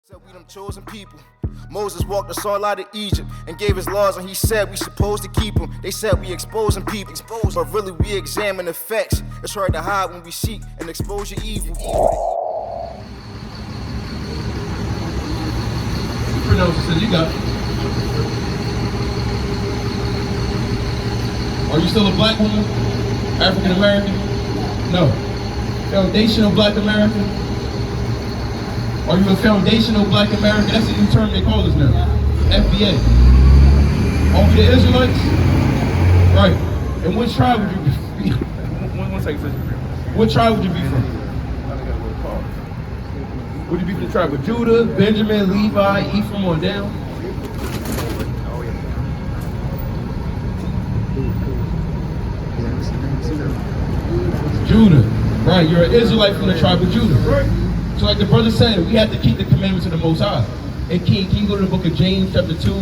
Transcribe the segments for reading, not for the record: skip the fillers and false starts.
Said we them chosen people. Moses walked us all out of Egypt and gave his laws, and he said we supposed to keep them. They said we exposing people, but really we examine the facts. It's hard to hide when we seek and expose your evil. Says you got. Are you still a black woman? African American? No. Foundational black American? Are you a foundational black American? That's a new term they call us now. FBA. Are we the Israelites? Right. And what tribe would you be? One second. What tribe would you be from? Would you be from the tribe of Judah, Benjamin, Levi, Ephraim, on down? Judah. Right, you're an Israelite from the tribe of Judah. Right. So like the brother said, we have to keep the commandments of the Most High. And can you go to the book of James chapter 2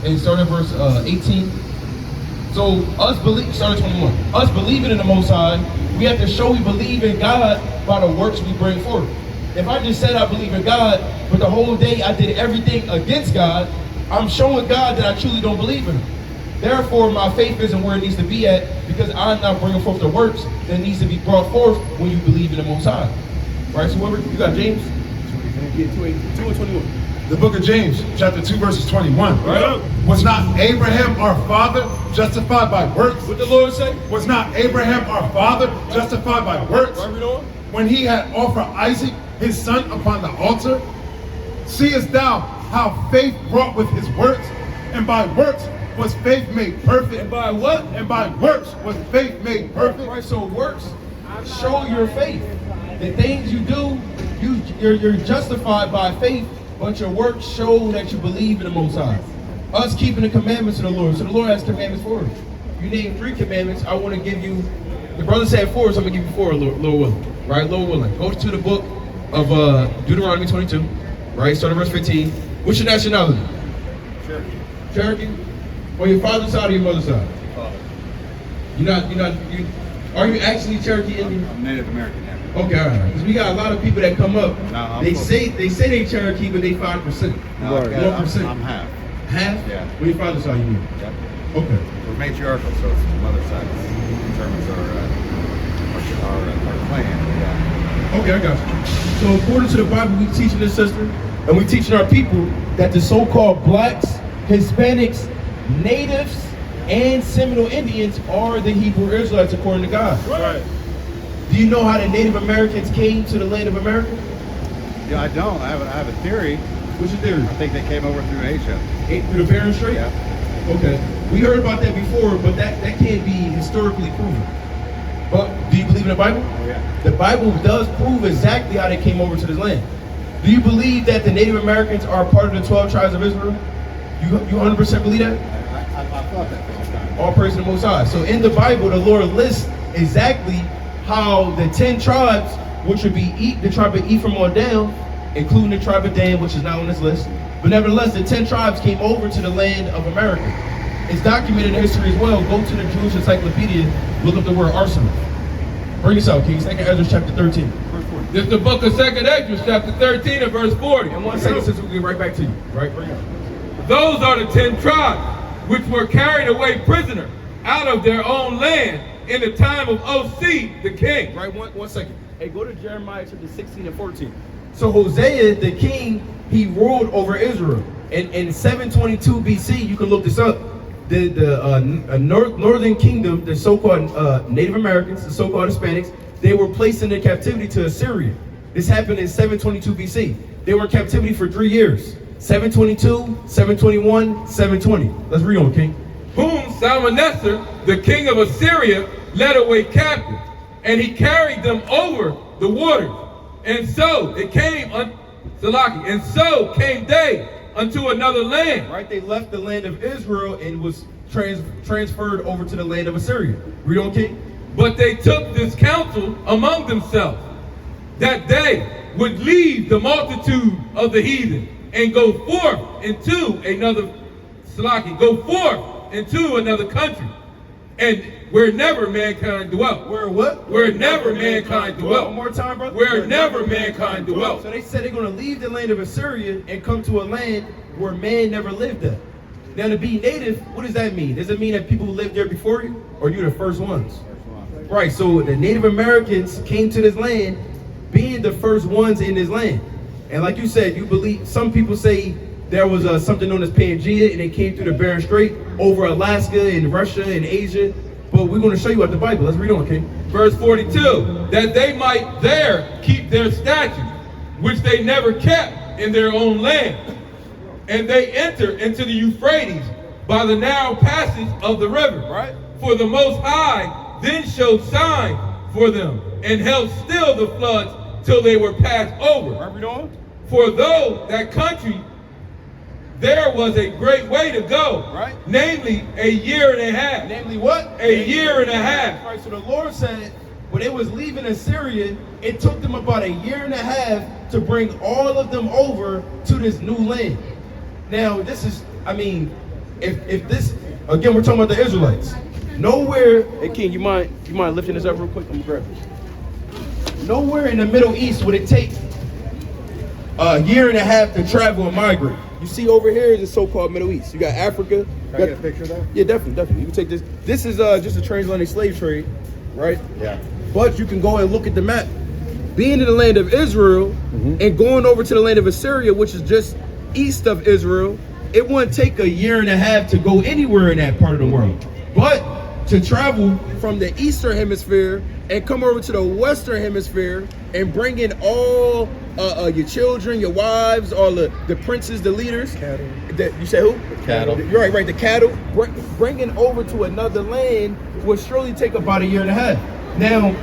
and start at verse 18? So start at 21. Us believing in the Most High, we have to show we believe in God by the works we bring forth. If I just said I believe in God, but the whole day I did everything against God, I'm showing God that I truly don't believe in Him. Therefore, my faith isn't where it needs to be at, because I'm not bringing forth the works that needs to be brought forth when you believe in the Most High. Right, so whoever, you got James? Yeah, 2 and 21. The book of James, chapter 2, verses 21. Right. Was not Abraham our father justified by works? What the Lord say? Was not Abraham our father justified by works? Right, read on. When he had offered Isaac, his son, upon the altar? Seest thou how faith wrought with his works? And by works was faith made perfect. And by what? And by works was faith made perfect. Right, so works show your faith. The things you do, you're justified by faith, but your works show that you believe in the Most High. Us keeping the commandments of the Lord. So the Lord has commandments for us. You name 3 commandments, I want to give you, the brother said 4, so I'm going to give you 4, Lord willing. Right, Lord willing. Go to the book of Deuteronomy 22, right, start at verse 15. What's your nationality? Cherokee. Cherokee? On your father's side or your mother's side? Father. Are you actually Cherokee Indian? I'm Native American. Okay, all right. Because we got a lot of people that come up. No, they say they Cherokee, but they 5%. No, Right. 1%. I'm half. Half? Yeah. What your father's side you mean? Yep. Okay. We're matriarchal, so it's the mother's side determines our clan. Yeah. Okay, I got you. So according to the Bible, we teaching this sister, and we teaching our people that the so-called blacks, Hispanics, natives, and Seminole Indians are the Hebrew Israelites according to God. Right. Do you know how the Native Americans came to the land of America? Yeah, I don't. I have a theory. What's your theory? I think they came over through Asia. Through the Bering Strait? Yeah. Okay. We heard about that before, but that can't be historically proven. But do you believe in the Bible? Oh, yeah. The Bible does prove exactly how they came over to this land. Do you believe that the Native Americans are part of the 12 tribes of Israel? You 100% believe that? I thought that for a long time. All praise to the Most High. So in the Bible, the Lord lists exactly how the 10 tribes, which would be the tribe of Ephraim on down, including the tribe of Dan, which is not on this list, but nevertheless, the 10 tribes came over to the land of America. It's documented in history as well. Go to the Jewish Encyclopedia, look up the word arsenal. Bring this out, King. 2nd Ezra chapter 13. Verse 40. This is the book of 2nd Ezra, chapter 13 and verse 40. And 1 second, since we'll get right back to you. Right, bring it up. Those are the 10 tribes which were carried away prisoner out of their own land in the time of O.C. the king. Right, one second. Hey, go to Jeremiah chapter 16 and 14. So Hosea, the king, he ruled over Israel. And in 722 BC, you can look this up, the northern kingdom, the so-called Native Americans, the so-called Hispanics, they were placed into captivity to Assyria. This happened in 722 BC. They were in captivity for 3 years. 722, 721, 720. Let's read on, King. Whom Salmanassar, the king of Assyria, led away captive, and he carried them over the waters. And so it came and so came they unto another land. Right, they left the land of Israel and was transferred over to the land of Assyria. Read on, King. But they took this counsel among themselves, that they would leave the multitude of the heathen and go forth into another country, and where never mankind dwelt. Where what? Where never mankind dwelt. One more time, brother. Where never mankind dwelt. So they said they're going to leave the land of Assyria and come to a land where man never lived at. Now, to be native, what does that mean? Does it mean that people who lived there before you, or you're the first ones? Right, so the Native Americans came to this land being the first ones in this land. And like you said, you believe, some people say there was something known as Pangea, and they came through the Bering Strait over Alaska and Russia and Asia. But we're going to show you out the Bible. Let's read on, okay? Verse 42, that they might there keep their statutes, which they never kept in their own land. And they enter into the Euphrates by the narrow passage of the river. Right. For the Most High then showed sign for them, and held still the floods till they were passed over. Right, read on. For though that country there was a great way to go, right? Namely, a year and a half. Namely what? A year and a half. Right, so the Lord said, when they was leaving Assyria, it took them about a year and a half to bring all of them over to this new land. Now, this is, I mean, if this, again, we're talking about the Israelites. Nowhere, hey King, you mind lifting this up real quick? I'm gonna grab it. Nowhere in the Middle East would it take a year and a half to travel and migrate. You see over here is the so-called Middle East. You got Africa. Can I get a picture of that? Yeah, definitely. You can take this. This is just a transatlantic slave trade, right? Yeah. But you can go and look at the map. Being in the land of Israel and going over to the land of Assyria, which is just east of Israel, it wouldn't take a year and a half to go anywhere in that part of the world. But to travel from the eastern hemisphere and come over to the western hemisphere and bring in all your children, your wives, all the princes, the leaders. Cattle. You say who? The cattle. You're right, the cattle. Bringing over to another land would surely take about a year and a half. Now,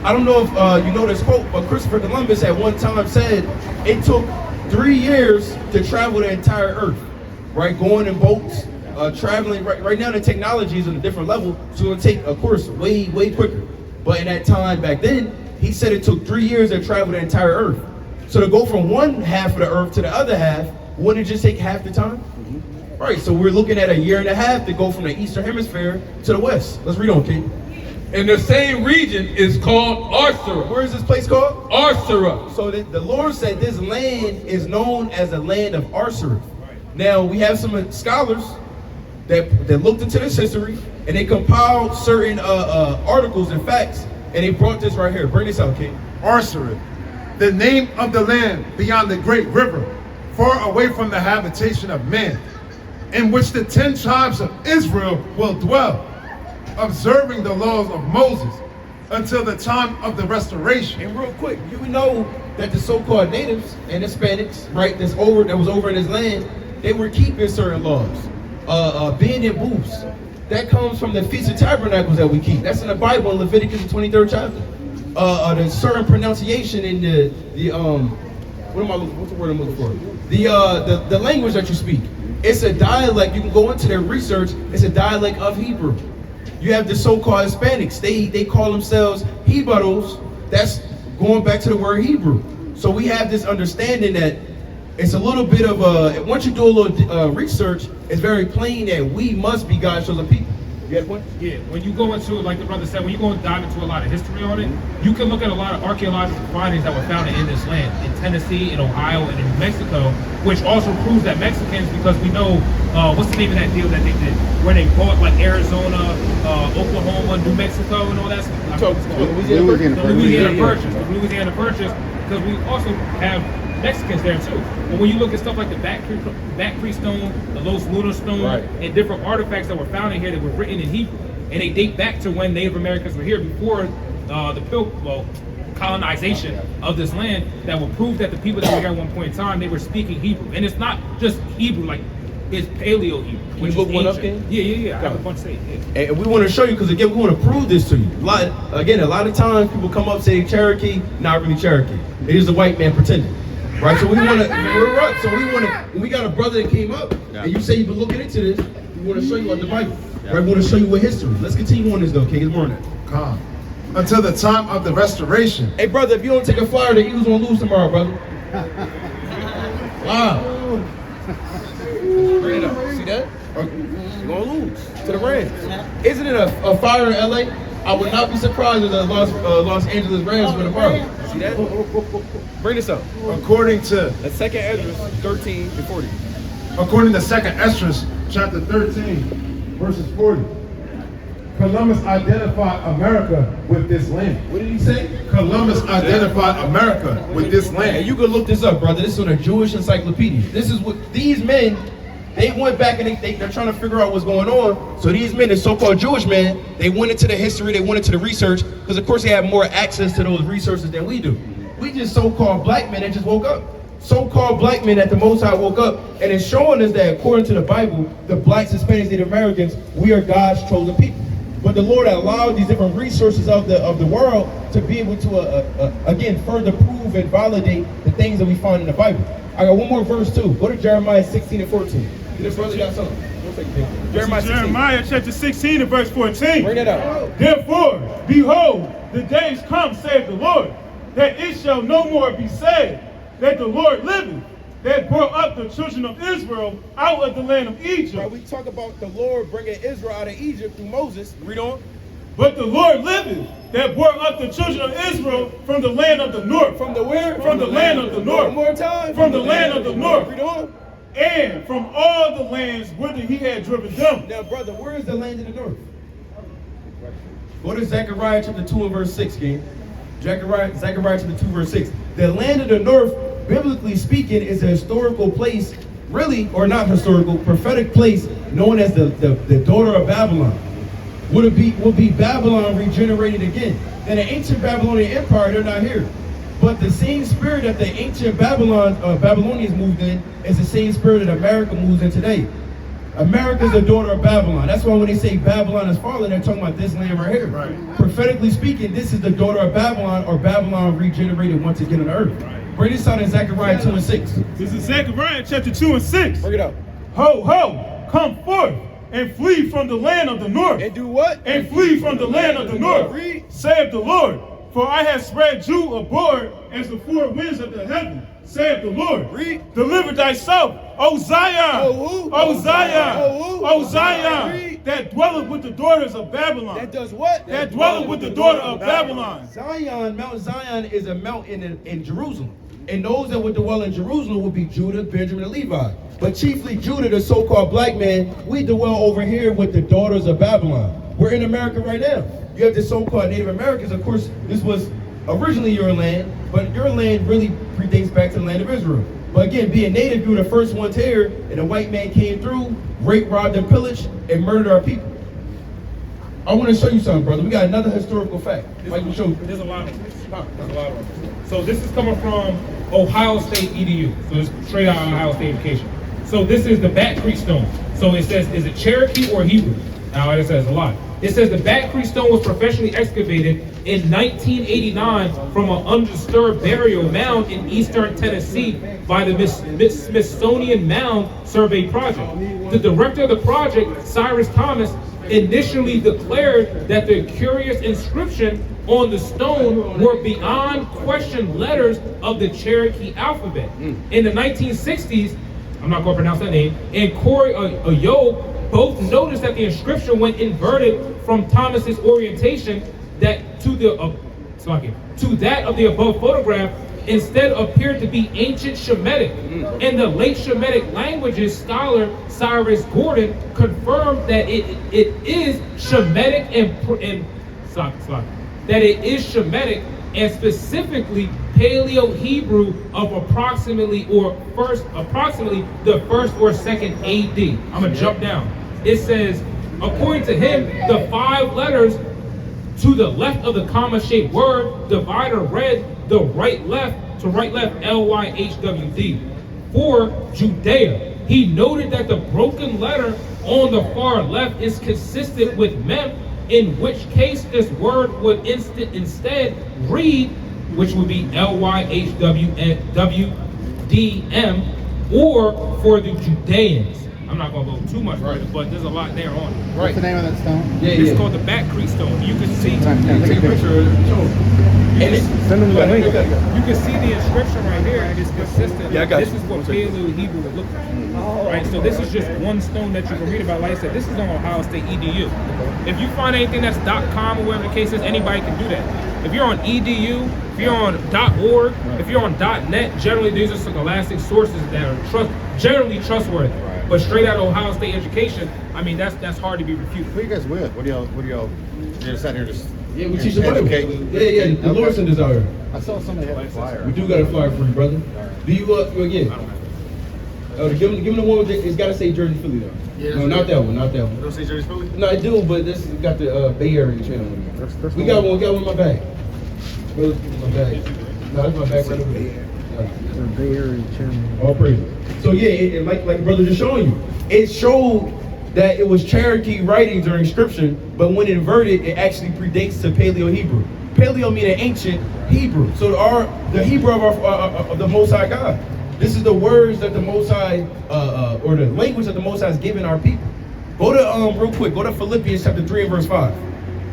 I don't know if you know this quote, but Christopher Columbus at one time said it took 3 years to travel the entire earth, right? Going in boats, traveling. Right now the technology is on a different level, so it'll take, of course, way quicker. But in that time back then, he said it took 3 years to travel the entire earth. So to go from one half of the earth to the other half, wouldn't it just take half the time? Right, so we're looking at a year and a half to go from the eastern hemisphere to the west. Let's read on, King. And the same region is called Arsara. Where is this place called? Arsara. So the Lord said this land is known as the land of Arsara. Now, we have some scholars that looked into this history, and they compiled certain articles and facts, and they brought this right here. Bring this out, King. Arsara, the name of the land beyond the great river, far away from the habitation of man, in which the 10 tribes of Israel will dwell, observing the laws of Moses until the time of the restoration. And real quick, you know that the so-called natives and Hispanics, right, that was over in this land, they were keeping certain laws. Being in booths, that comes from the Feast of Tabernacles that we keep. That's in the Bible in Leviticus, the 23rd chapter. There's certain pronunciation in what's the word I'm looking for? The language that you speak. It's a dialect. You can go into their research. It's a dialect of Hebrew. You have the so-called Hispanics. They call themselves Hebrews. That's going back to the word Hebrew. So we have this understanding that it's a little bit of once you do a little research, it's very plain that we must be God's chosen people. You got a point? Yeah, when you go into, like the brother said, when you go and dive into a lot of history on it, you can look at a lot of archaeological findings that were found in this land, in Tennessee, in Ohio, and in New Mexico, which also proves that Mexicans, because we know, what's the name of that deal that they did, where they bought like Arizona, Oklahoma, New Mexico, and all that stuff. The Louisiana Purchase, because we also have Mexicans there too. But when you look at stuff like the Back Creek Stone, the Los Lunar Stone, right, and different artifacts that were found in here that were written in Hebrew, and they date back to when Native Americans were here before colonization of this land, that will prove that the people that were here at one point in time, they were speaking Hebrew. And it's not just Hebrew, like it's Paleo Hebrew, which look is one up, ancient. Yeah. I have a bunch to say. Yeah. And we want to show you, because again, we want to prove this to you. A lot of times people come up saying Cherokee, not really Cherokee. It is the white man pretending. Right, so we want to. When we got a brother that came up, and you say you've been looking into this, we want to show you on the Bible. Right, we want to show you what history. Let's continue on this though, King. It's more than that. Calm. Until the time of the restoration. Hey, brother, if you don't take a flyer, the Eagles gonna lose tomorrow, brother. Wow. Bring it up. See that? You're gonna lose. to the Rams. Isn't it a fire in LA? I would not be surprised if the Los Angeles Rams win tomorrow. See that? Bring this up. According to The second Ezra 13 and 40. According to 2nd Esdras, chapter 13, verses 40, Columbus identified America with this land. What did he say? Columbus identified America with this And land. you can look this up, brother. This is on a Jewish encyclopedia. This is what these men, they went back and they're trying to figure out what's going on. So these men, the so-called Jewish men, they went into the history, they went into the research, because of course they have more access to those resources than we do. We just so-called black men that just woke up. So-called black men that the Most High woke up, and it's showing us that according to the Bible, the blacks, Hispanics, Native Americans, we are God's chosen people. But the Lord allowed these different resources of the world to be able to, again, further prove and validate the things that we find in the Bible. I got one more verse too. Go to Jeremiah 16 and 14. This brother got something. Jeremiah chapter 16 and verse 14. Bring it up. Therefore, behold, the days come, saith the Lord, that it shall no more be said that the Lord liveth, that brought up the children of Israel out of the land of Egypt. Right, we talk about the Lord bringing Israel out of Egypt through Moses. Read on. But the Lord liveth, that brought up the children of Israel from the land of the north. From the where? From the land of the north. One more time. From the land of the north. Read on. And from all the lands whither he had driven them. Now, brother, where is the land of the north? Go to Zechariah chapter 2 and verse 6, gang. Zechariah chapter 2 verse 6. The land of the north, biblically speaking, is a historical place, really, or not historical, prophetic place known as the daughter of Babylon. Would be Babylon regenerated again? And the ancient Babylonian Empire, they're not here. But the same spirit that the ancient Babylonians moved in is the same spirit that America moves in today. America is the daughter of Babylon. That's why when they say Babylon is fallen, they're talking about this land right here. Right. Prophetically speaking, this is the daughter of Babylon, or Babylon regenerated once again on the earth. Bring this out in Zechariah 2 and 6. This is Zechariah chapter 2 and 6. Bring it up. Ho, ho, come forth and flee from the land of the north. And do what? And flee from the land of the north, Read. saith the Lord. For I have spread you abroad as the four winds of the heaven, saith the Lord. Read. Deliver thyself, O Zion, O who? O Zion, O who? O Zion, Read. that dwelleth with the daughters of Babylon. That does what? That dwelleth with the daughter of Babylon. Zion, Mount Zion is a mountain in Jerusalem. And those that would dwell in Jerusalem would be Judah, Benjamin, and Levi. But chiefly Judah, the so-called black man, we dwell over here with the daughters of Babylon. We're in America right now. You have the so-called Native Americans. Of course, this was originally your land, but your land really predates back to the land of Israel. But again, being native, you were the first ones here, and a white man came through, raped, robbed, and pillaged, and murdered our people. I want to show you something, brother. We got another historical fact. I can show you. There's a lot of them. There's a lot of them. So this is coming from Ohio State EDU. So it's straight out of Ohio State education. So this is the Bat Creek stone. So it says, is it Cherokee or Hebrew? Now it says a lot. It says the Bat Creek stone was professionally excavated in 1989 from an undisturbed burial mound in eastern Tennessee by the Smithsonian Mound Survey Project. The director of the project, Cyrus Thomas, initially declared that the curious inscription on the stone were beyond question letters of the Cherokee alphabet. In the 1960s, I'm not going to pronounce that name, and Corey Ayo both noticed that the inscription went inverted from Thomas's orientation that to that of the above photograph instead appeared to be ancient Shemitic. In the late Shemitic languages, scholar Cyrus Gordon confirmed that it is Shemitic and specifically Paleo-Hebrew of approximately the first or second AD. I'm gonna jump down. It says, according to him, the 5 letters to the left of the comma-shaped word divider read the right left to right left LYHWD for Judea. He noted that the broken letter on the far left is consistent with Mem, in which case this word would instead read, which would be LYHWDM, or for the Judeans. I'm not gonna go too much further, but there's a lot there on it. What's the name of that stone? It's called the Back Creek Stone. You can see. Take a picture of it. Send them the link. You can see the inscription right here, and it's consistent. Yeah, I got this you. is what Paleo Hebrew would look like. Right, so this is just one stone that you can read about. Like I said, this is on Ohio State EDU. If you find anything that's .com or whatever the case is, anybody can do that. If you're on EDU, if you're on .org, if you're on .net, generally these are scholastic sources that are generally trustworthy. But straight out of Ohio State education, I mean that's hard to be refuted. Who are you guys with? What do y'all? You're just out here just. Yeah, we teach the Bible. educate. Yeah, the Lord sent us out here. I saw somebody had a flyer. We do got a flyer for you, brother. Do you again? Give him the one with it's got to say Jersey Philly though. Yeah, no, not that one, not that one. Don't say Jersey Philly? No, I do, but this has got the Bay Area channel on it. We got one in my bag. Brother, in my bag. No, that's my bag right over there. The Bay Area channel. All praise. So yeah, like the brother just showing you, it showed that it was Cherokee writing during inscription, but when inverted, it actually predates to Paleo Hebrew. Paleo meaning ancient Hebrew. So the Hebrew of the Most High God. This is the words that the Most High, or the language that the Most High has given our people. Go to real quick. Go to Philippians chapter 3 and verse 5.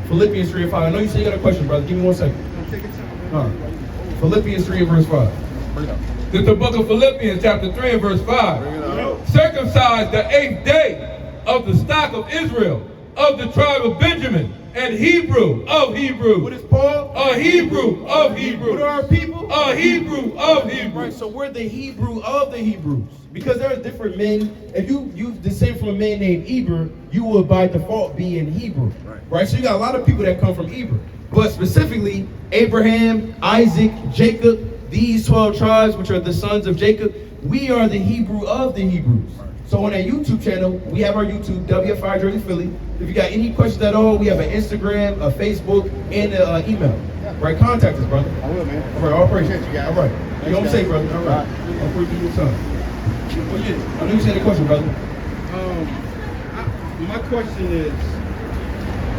Philippians 3 and 5. I know you said you got a question, brother. Give me 1 second. Philippians 3 and verse 5. This is the book of Philippians, chapter 3 and verse 5. Circumcised the 8th day of the stock of Israel, of the tribe of Benjamin, and Hebrew of Hebrews. What is Paul? A Hebrew of Hebrews. What are our people? A Hebrew of Hebrews. Right, so we're the Hebrew of the Hebrews. Because there are different men. If you descend from a man named Eber, you will by default be in Hebrew. Right? So you got a lot of people that come from Eber. But specifically, Abraham, Isaac, Jacob, these 12 tribes, which are the sons of Jacob, we are the Hebrew of the Hebrews. So on our YouTube channel, we have our YouTube, WFI Jersey Philly. If you got any questions at all, we have an Instagram, a Facebook, and an email. Right, contact us, brother. I will, man. All right, all praise. Appreciate you guys. All right. You know what I'm saying, brother? All right. I'll praise you your time. Oh, yeah. I know you said a question, brother. My question is,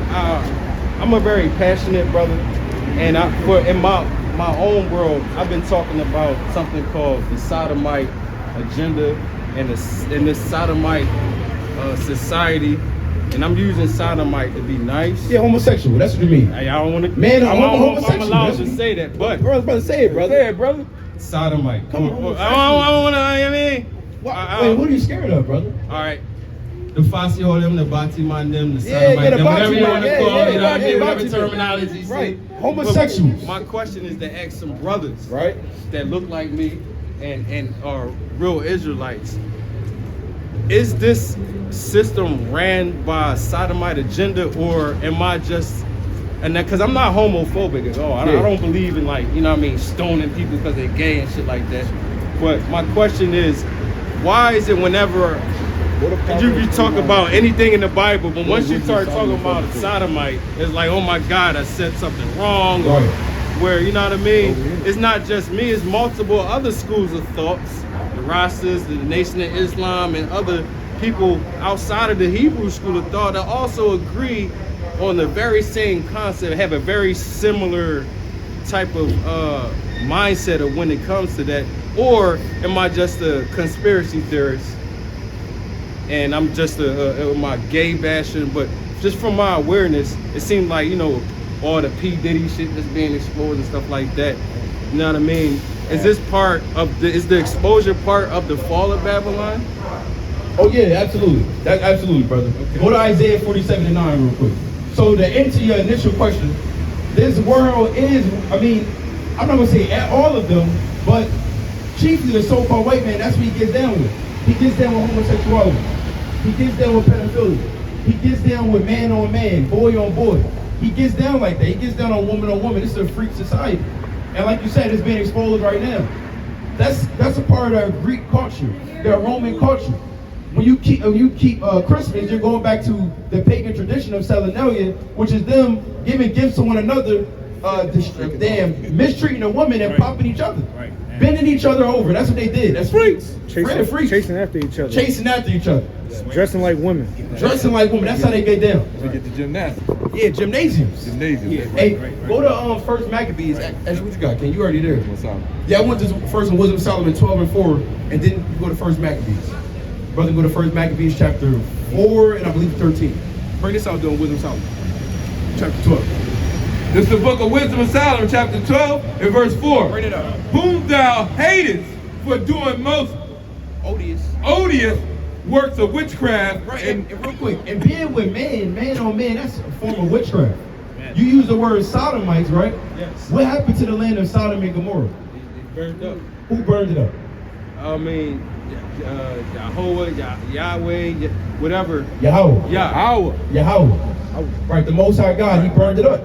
I'm a very passionate brother, and in my own world, I've been talking about something called the sodomite agenda and this sodomite society, and I'm using sodomite to be nice. Yeah, homosexual. That's what you mean. I don't want to. Man, I'm homosexual. allowed to say that, but brother, say it, brother. Say it, brother. Sodomite. Come on. I don't want to. I mean, Wait, what are you scared of, brother? all right. The Fasio them, the Batiman them, the Yeah, sodomite the them, whatever you Batiman, want to yeah, call yeah, it, you know what I mean? yeah, Whatever Batiman. terminology. Right. But Homosexuals. my question is to ask some brothers, Right. that look like me and are real Israelites. Is this system ran by a sodomite agenda, or am I just, and that, because I'm not homophobic at all. I don't believe in, like, you know what I mean, stoning people because they're gay and shit like that. But my question is, why is it whenever you talk about anything in the Bible, but once you start talking about a sodomite, it's like, oh my God, I said something wrong, or where, you know what I mean? It's not just me, it's multiple other schools of thoughts, the Rastas, the Nation of Islam, and other people outside of the Hebrew school of thought that also agree on the very same concept, have a very similar type of mindset of when it comes to that. Or am I just a conspiracy theorist and I'm just my gay bashing? But just from my awareness, it seemed like, you know, all the P. Diddy shit that's being exposed and stuff like that, you know what I mean? Is this part of is the exposure part of the fall of Babylon? Oh yeah, absolutely. That absolutely, brother. Okay. Go to Isaiah 47:9 real quick. So to answer your initial question, this world is, I mean, I'm not gonna say all of them, but chiefly the so-called white man, that's what he gets down with. He gets down with homosexuality. He gets down with pedophilia. He gets down with man on man, boy on boy. He gets down like that. He gets down on woman. This is a freak society. And like you said, it's being exposed right now. That's a part of our Greek culture, their Roman culture. When you keep Christmas, you're going back to the pagan tradition of Saturnalia, which is them giving gifts to one another, mistreating a woman and popping each other, bending each other over. That's what they did. That's freaks. Chasing after each other. Chasing after each other. Dressing like women. Dressing like women. That's how they get down. We get the gymnastics. Yeah, gymnasiums. Yeah. Hey, go to First Maccabees. Actually, what you got, Ken? You already there. What's up? Yeah, I went to First and Wisdom of Solomon 12 and 4, and then you go to First Maccabees. Brother, go to 1 Maccabees chapter 4 and I believe 13. Bring this out doing Wisdom of Solomon. Chapter 12. This is the book of Wisdom of Solomon, chapter 12 and verse 4. Bring it up. Whom thou hatest for doing most odious works of witchcraft. Right, and real quick, and being with man on man, that's a form of witchcraft. You use the word sodomites, right? Yes. What happened to the land of Sodom and Gomorrah? It burned up. Who burned it up? I mean, Yahweh, Yahweh, whatever. Yahweh. Yahweh. Yahweh. Right, the Most High God, he burned it up.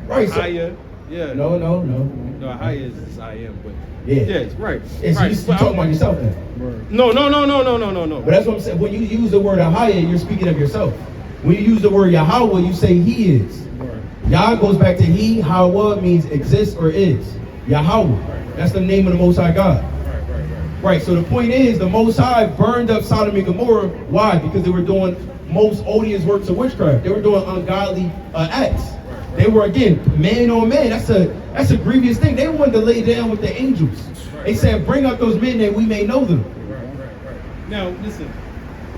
Right. So, Ahia, yeah. No. No, Ahia is I am, but yeah. Yes, right. And so right. you talking about yourself then? No. But that's what I'm saying. When you use the word Ahia, you're speaking of yourself. When you use the word Yahweh, you say he is. Yah goes back to he, Hawa means exists or is. Yahweh. That's the name of the Most High God. Right, so the point is, the Most High burned up Sodom and Gomorrah. Why? Because they were doing most odious works of witchcraft. They were doing ungodly acts. They were, again, man on man. That's a grievous thing. They wanted to lay down with the angels. They said, bring out those men that we may know them. Now, listen,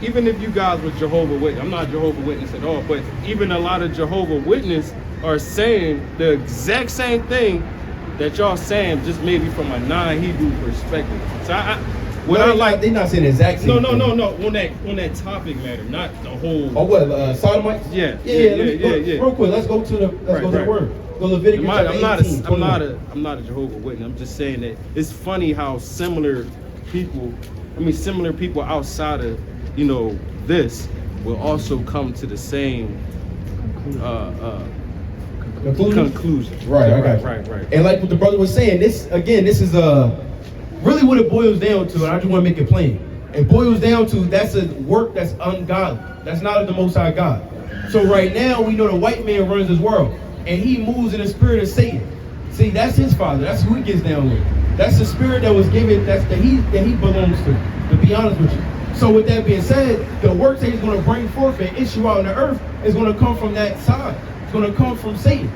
even if you guys were Jehovah's Witness, I'm not Jehovah's Witness at all, but even a lot of Jehovah's Witnesses are saying the exact same thing that y'all saying, just maybe from a non-Hebrew perspective. So they're not saying the exact same thing. No. On that topic matter, not the whole. Oh, what? Sodomites? Yeah. Real quick, let's go to the word. Go Leviticus chapter 18. I'm not a Jehovah's Witness. I'm just saying that it's funny how similar people outside of this will also come to the same conclusion. Right, I got you. Right. And like what the brother was saying, this is really what it boils down to, and I just want to make it plain. It boils down to that's a work that's ungodly. That's not of the Most High God. So right now we know the white man runs this world, and he moves in the spirit of Satan. See, that's his father. That's who he gets down with. That's the spirit that was given. That he belongs to be honest with you. So with that being said, the work that he's going to bring forth and issue out in the earth is going to come from that side. It's going to come from Satan.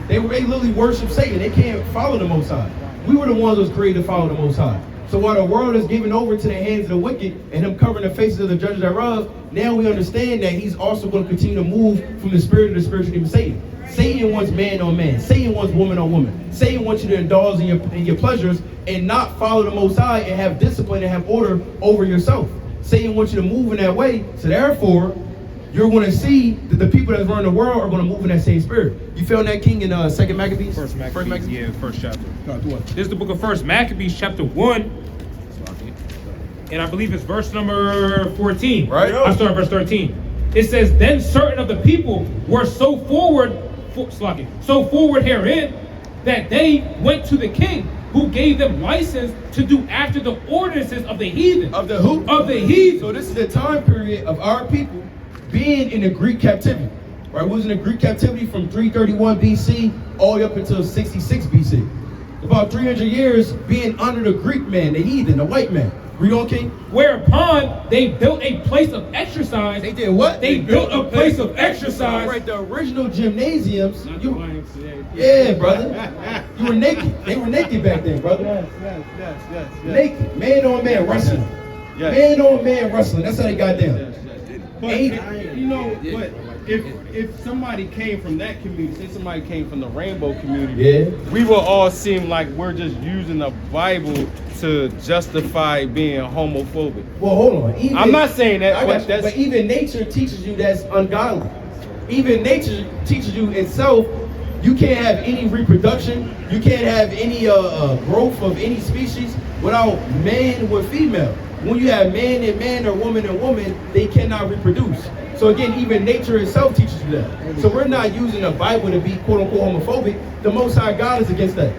They literally worship Satan. They can't follow the Most High. We were the ones who was created to follow the Most High. So while the world is given over to the hands of the wicked and him covering the faces of the judges thereof, now we understand that he's also going to continue to move from the spirit of the spiritual demon Satan. Satan wants man on man. Satan wants woman on woman. Satan wants you to indulge in your pleasures and not follow the Most High and have discipline and have order over yourself. Satan wants you to move in that way. So therefore, you're going to see that the people that's running the world are going to move in that same spirit. You feel that, King, in 2 Maccabees? First Maccabees, yeah, first chapter. What? This is the book of First Maccabees, chapter 1. And I believe it's verse number 14. Right. I'll start at verse 13. It says, then certain of the people were so forward herein that they went to the king, who gave them license to do after the ordinances of the heathen. Of the who? Of the heathen. So this is the time period of our people being in the Greek captivity. Right? We was in the Greek captivity from 331 BC all the way up until 66 BC. About 300 years being under the Greek man, the heathen, the white man. Read on, King. Whereupon they built a place of exercise. They did what? They built a place of exercise. Right, the original gymnasiums. Yeah, brother. You were naked. They were naked back then, brother. Yes. Naked. Man on man wrestling. Yes. Man on man wrestling. That's how they got down. But if somebody came from that community, say somebody came from the rainbow community, we will all seem like we're just using the Bible to justify being homophobic. Well, hold on. I'm not saying that, but even nature teaches you that's ungodly. Even nature teaches you itself. You can't have any reproduction. You can't have any growth of any species without man with female. When you have man and man or woman and woman, they cannot reproduce. So again, even nature itself teaches you that. So we're not using the Bible to be quote unquote homophobic. The Most High God is against that.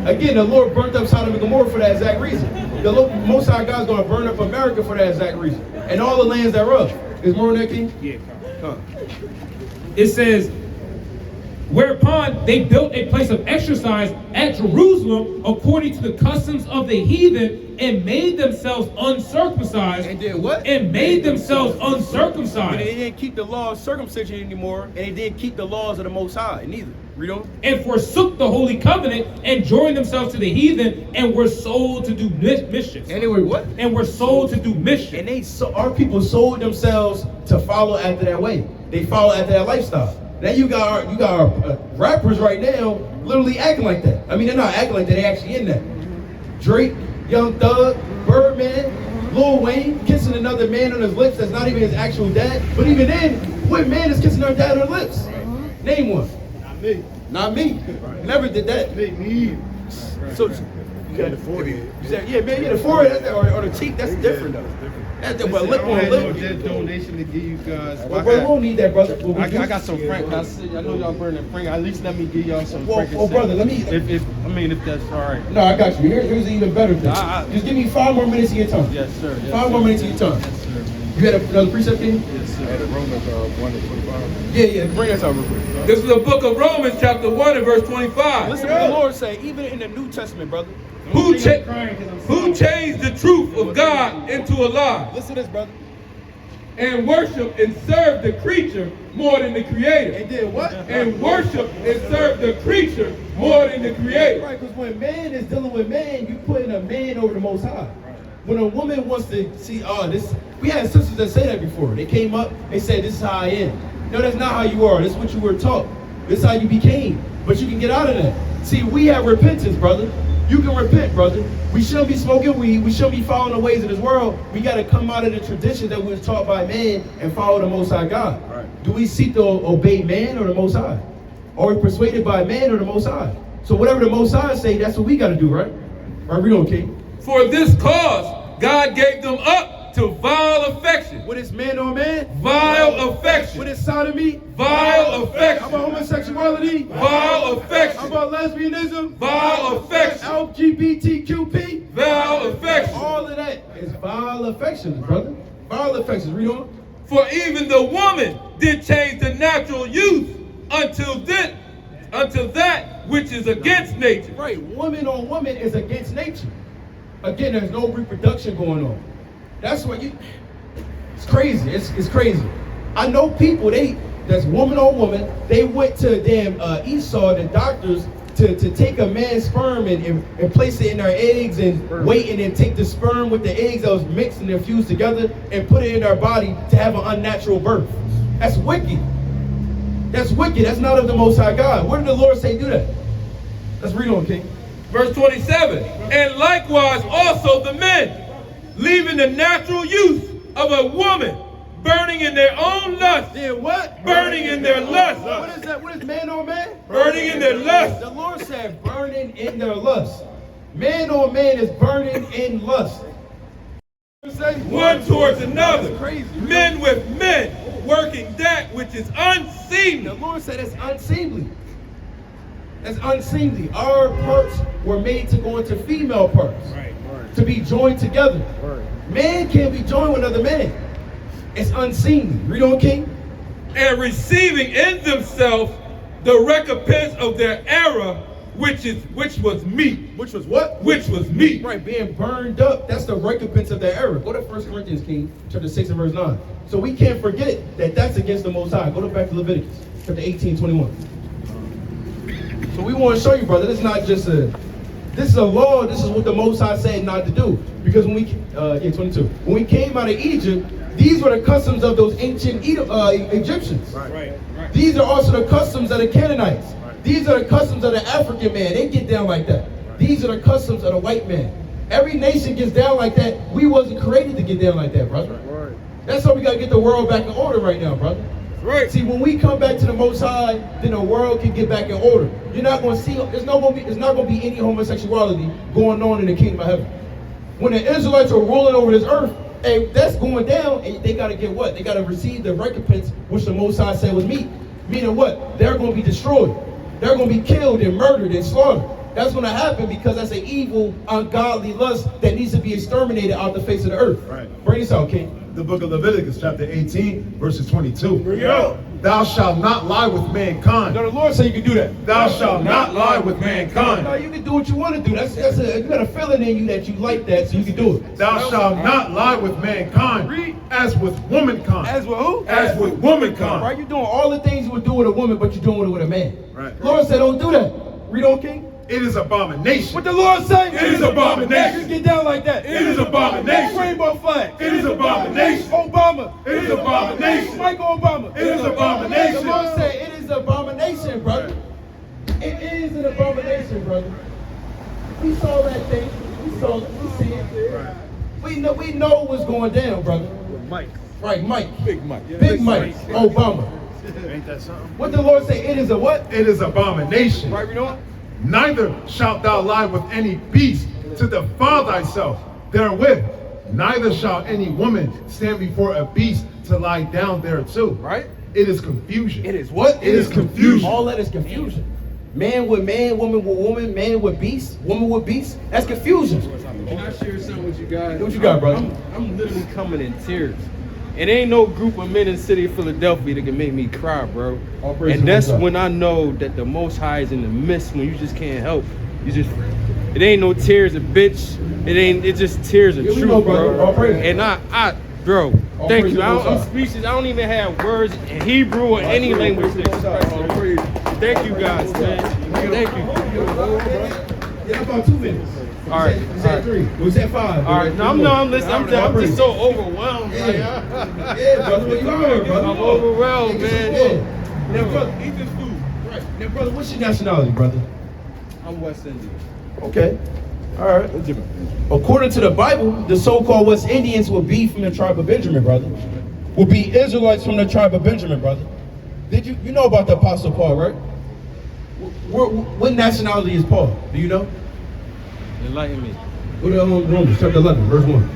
Again, the Lord burnt up Sodom and Gomorrah for that exact reason. The Most High God is going to burn up America for that exact reason. And all the lands thereof. Is more than that, King? Yeah. It says, Whereupon they built a place of exercise at Jerusalem according to the customs of the heathen, and made themselves uncircumcised. And did what? And made themselves But uncircumcised. they didn't keep the law of circumcision anymore, and they didn't keep the laws of the Most High neither. Read on. And forsook the holy covenant, and joined themselves to the heathen, and were sold to do mischief. And they were what? And were sold to do mischief. And our people sold themselves to follow after that way. They follow after that lifestyle. Now you got our rappers right now literally acting like that. I mean, they're not acting like that, they actually in that. Drake, Young Thug, Birdman, Lil Wayne kissing another man on his lips that's not even his actual dad. But even then, what man is kissing their dad on the lips? Name one. Not me. Not me. Never did that. Me. So you got the forehead. You said, yeah, man, the forehead or the cheek, that's different though. That's different. But lip on lip. That donation to give you guys. Well, brother, we don't need that, brother. I got some Frank. I know y'all burning Frank. At least let me give y'all some Well, Frank. brother, let me. If that's all right. No, I got you. Here's an even better thing. Just give me 5 more minutes of your time. Yes, sir. Yes, 5 more minutes of your time. Yes, sir. You had another precept, King? Yes, sir. Romans 1:25. Yeah. Bring us out real quick. This is the book of Romans, chapter 1 and verse 25. Listen to what the Lord say, even in the New Testament, brother. Who changed the truth of God into a lie, Listen to this, brother. and worship and serve the creature more than the creator. And did what? And worship and serve the creature more than the creator. Right, because when man is dealing with man, you putting a man over the Most High. When a woman wants to see, we had sisters that say that before. They came up, they said, this is how I am. No, that's not how you are. This is what you were taught. This is how you became. But you can get out of that. See, we have repentance, brother. You can repent, brother. We shouldn't be smoking weed. We shouldn't be following the ways of this world. We got to come out of the tradition that was taught by man and follow the Most High God. Right. Do we seek to obey man or the Most High? Are we persuaded by man or the Most High? So whatever the Most High say, that's what we got to do, right? Right, we don't care. For this cause, God gave them up to vile affection. What is man on man? Vile affection. What is sodomy? Vile affection. How about homosexuality? Vile affection. How about lesbianism? Vile affection. LGBTQP? Vile affection. All of that is vile affections, brother. Vile affections. Read on. For even the woman did change the natural use until that which is against nature. Right. Woman on woman is against nature. Again, there's no reproduction going on. That's what it's crazy. It's crazy. I know people, that's woman on woman, they went to damn Esau, the doctors, to take a man's sperm and place it in their eggs and wait and then take the sperm with the eggs that was mixed and infused together and put it in their body to have an unnatural birth. That's wicked. That's wicked. That's not of the Most High God. Where did the Lord say do that? Let's read on, King. Verse 27. And likewise also the men, leaving the natural use of a woman, burning in their own lust. Then what? Burning in their lust. What is that? What is man on man? Burning in their lust. The Lord said burning in their lust. Man on man is burning in lust. One towards another. That's crazy. Men with men, working that which is unseemly. The Lord said it's unseemly. That's unseemly. Our parts were made to go into female parts. Right. To be joined together. Right. Man can't be joined with another man. It's unseemly. Read on, King. And receiving in themselves the recompense of their error, which was meat. Which was what? Which was meat. Right, being burned up. That's the recompense of their error. Go to 1 Corinthians, King, chapter 6 and verse 9. So we can't forget that that's against the Most High. Go back to Leviticus, chapter 18, 21. So we want to show you, brother, this is not just this is a law. This is what the Most High said not to do. Because when we, 22. When we came out of Egypt, these were the customs of those ancient Egyptians. Right. These are also the customs of the Canaanites. Right. These are the customs of the African man. They get down like that. Right. These are the customs of the white man. Every nation gets down like that. We wasn't created to get down like that, brother. Right. That's why we got to get the world back in order right now, brother. Right. See, when we come back to the Most High, then the world can get back in order. You're not going to see, there's not going to be any homosexuality going on in the kingdom of heaven. When the Israelites are ruling over this earth, and that's going down, and they got to get what? They got to receive the recompense which the Most High said was meat. Meaning what? They're going to be destroyed. They're going to be killed and murdered and slaughtered. That's going to happen because that's an evil, ungodly lust that needs to be exterminated out the face of the earth. Right. Bring this out, King. The book of Leviticus, chapter 18, verses 22. Bring it out. Thou shalt not lie with mankind. Now the Lord said you can do that. Thou shalt not lie with mankind. No, you can do what you want to do. You got a feeling in you that you like that, so you can do it. Thou shalt not lie with mankind as with womankind. As with who? As with womankind. Right, you're doing all the things you would do with a woman, but you're doing it with a man. Right. Lord said don't do that. Read on, King. It is abomination. What the Lord say? It is abomination. You get down like that. It is abomination. Rainbow flag. It is abomination. Obama. It is abomination. Michael Obama. It is abomination. The Lord said it is abomination, brother. It is an abomination, brother. We saw that thing. We saw it. We see it. We know what's going down, brother. Mike. Right, Mike. Big Mike. Big Mike. Obama. Ain't that something? What the Lord say? It is a what? It is abomination. Right, we know. Neither shalt thou lie with any beast to defile thyself therewith. Neither shall any woman stand before a beast to lie down thereto. Right? It is confusion. It is what? It is confusion. All that is confusion. Man with man, woman with woman, man with beast, woman with beast. That's confusion. Can I share something with you guys? What you got, brother? I'm literally coming in tears. It ain't no group of men in the city of Philadelphia that can make me cry, bro. And that's when I know that the Most High is in the midst, when you just can't help. It ain't no tears of bitch. It just tears of truth, bro. And bro, thank you. I'm speechless. I don't even have words in Hebrew or any language. Thank you guys, man. Thank you. Yeah, about 2 minutes. All right. We said 3. We said 5. All right. I'm listening. I'm just so overwhelmed. Yeah, brother. What you are, brother? I'm overwhelmed, man. Now, brother, eat this food. Right. Now, brother, what's your nationality, brother? I'm West Indian. Okay. All right. According to the Bible, the so-called West Indians will be from the tribe of Benjamin, brother. Will be Israelites from the tribe of Benjamin, brother. Did you know about the Apostle Paul, right? What nationality is Paul? Do you know? Enlighten me. Go to Romans chapter 11, verse 1.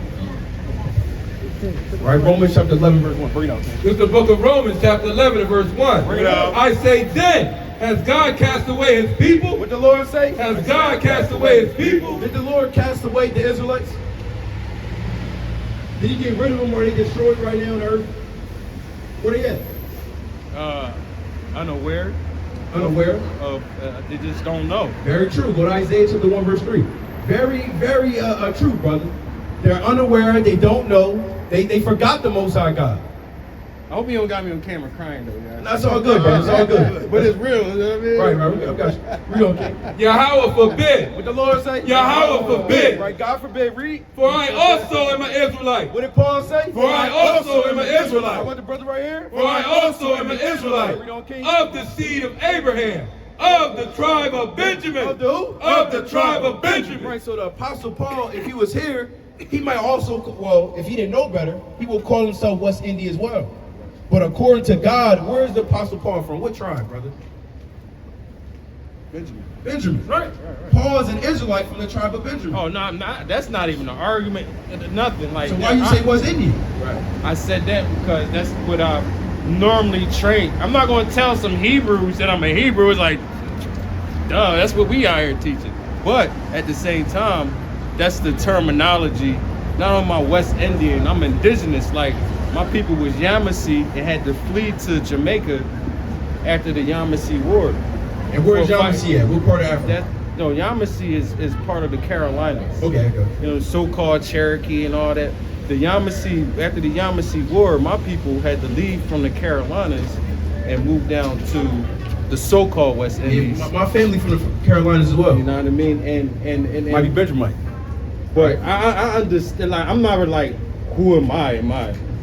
Right, Romans chapter 11, verse 1. Bring it out. It's the book of Romans, chapter 11, and verse 1. Bring it out. I say then, has God cast away his people? What the Lord say? Has God cast away his people? Did the Lord cast away the Israelites? Did he get rid of them or they destroyed right now on earth? Where they at? Unaware. Unaware? They just don't know. Very true. Go to Isaiah chapter 1, verse 3. Very, very true, brother. They're unaware. They don't know. They forgot the Most High God. I hope you don't got me on camera crying though, guys. That's all good, bro. It's all good. But it's real. You know what I mean? Right. We got you. Read on, King. Yahweh forbid. What the Lord say? Yahweh forbid. Right. God forbid. Read. For I also am an Israelite. What did Paul say? For I also am an Israelite. I want the brother right here. For I also am an Israelite. Read on, King. Of the seed of Abraham. Of the tribe of Benjamin. Of the who? Of the tribe of Benjamin. Right. So the Apostle Paul, if he was here, he might also, well, if he didn't know better, he will call himself West India as well. But according to God, where is the Apostle Paul from? What tribe, brother? Benjamin. Right. Paul is an Israelite from the tribe of Benjamin. Oh no, that's not even an argument. Nothing like so that. why you say West Indian? Right. I said that because that's what I normally train. I'm not going to tell some Hebrews that I'm a Hebrew. It's like, duh, that's what we out here teaching. But at the same time, that's the terminology. Not on my West Indian, I'm indigenous. Like, my people was Yamasee and had to flee to Jamaica after the Yamasee War. And where's Yamasee at? What part of Africa? No, Yamasee is part of the Carolinas. Okay. You know, so-called Cherokee and all that. The Yamasee, after the Yamasee War, my people had to leave from the Carolinas and move down to the so-called West Indies. Yeah, my family from the Carolinas as well. You know what I mean? And might be Benjamite. But I understand. Like, I'm not like, who am I?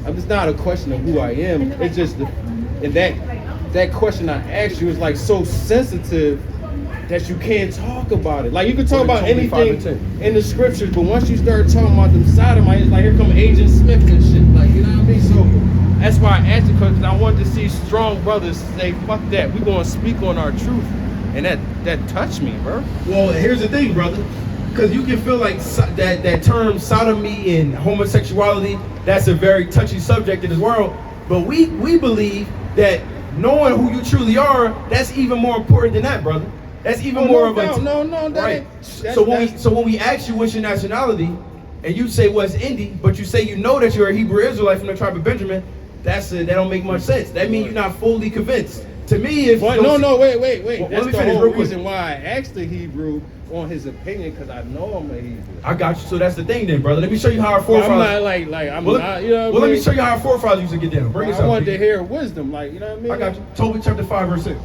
It's not a question of who I am. It's just that question I asked you is like so sensitive that you can't talk about it. Like, you can talk about anything in the scriptures, but once you start talking about them sodomites, it's like, here come Agent Smith and shit. Like, you know what I mean? So that's why I asked you, because I wanted to see strong brothers say, fuck that, we're going to speak on our truth. And that touched me, bro. Well, here's the thing, brother. Because you can feel like that term sodomy and homosexuality, that's a very touchy subject in this world. But we believe that knowing who you truly are, that's even more important than that, brother. That's even more of a no, that right. ain't- So when we ask you what's your nationality, and you say West Indian, but you say you know that you're a Hebrew Israelite from the tribe of Benjamin, that don't make much sense. That means you're not fully convinced. To me, if But those- wait. Well, That's let me the finish whole real quick. reason why I asked the Hebrew on his opinion, because I know I'm a Hebrew. I got you. So that's the thing, then, brother. Let me show you how our But forefathers. I'm not like I'm well, not. You know. well, let me show you. you how our forefathers used to get down. Bring us I up. wanted to Pete. hear wisdom, like you know what I mean. I got you. Tobit chapter 5 verse 6.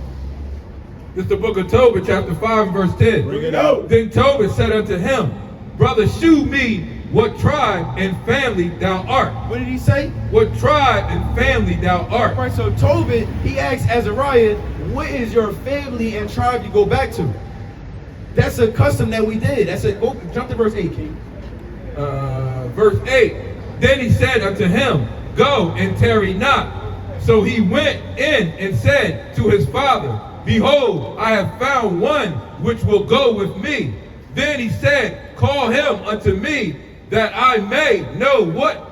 This is the book of Tobit, chapter 5, verse 10. Bring it out. Then Tobit said unto him, Brother, shew me what tribe and family thou art. What did he say? What tribe and family thou art. Right. So Tobit, he asked Azariah, "What is your family and tribe you go back to?" That's a custom that we did. That's a go jump to verse 8, King. Verse 8. Then he said unto him, Go and tarry not. So he went in and said to his father, Behold, I have found one which will go with me. Then he said, Call him unto me, that I may know what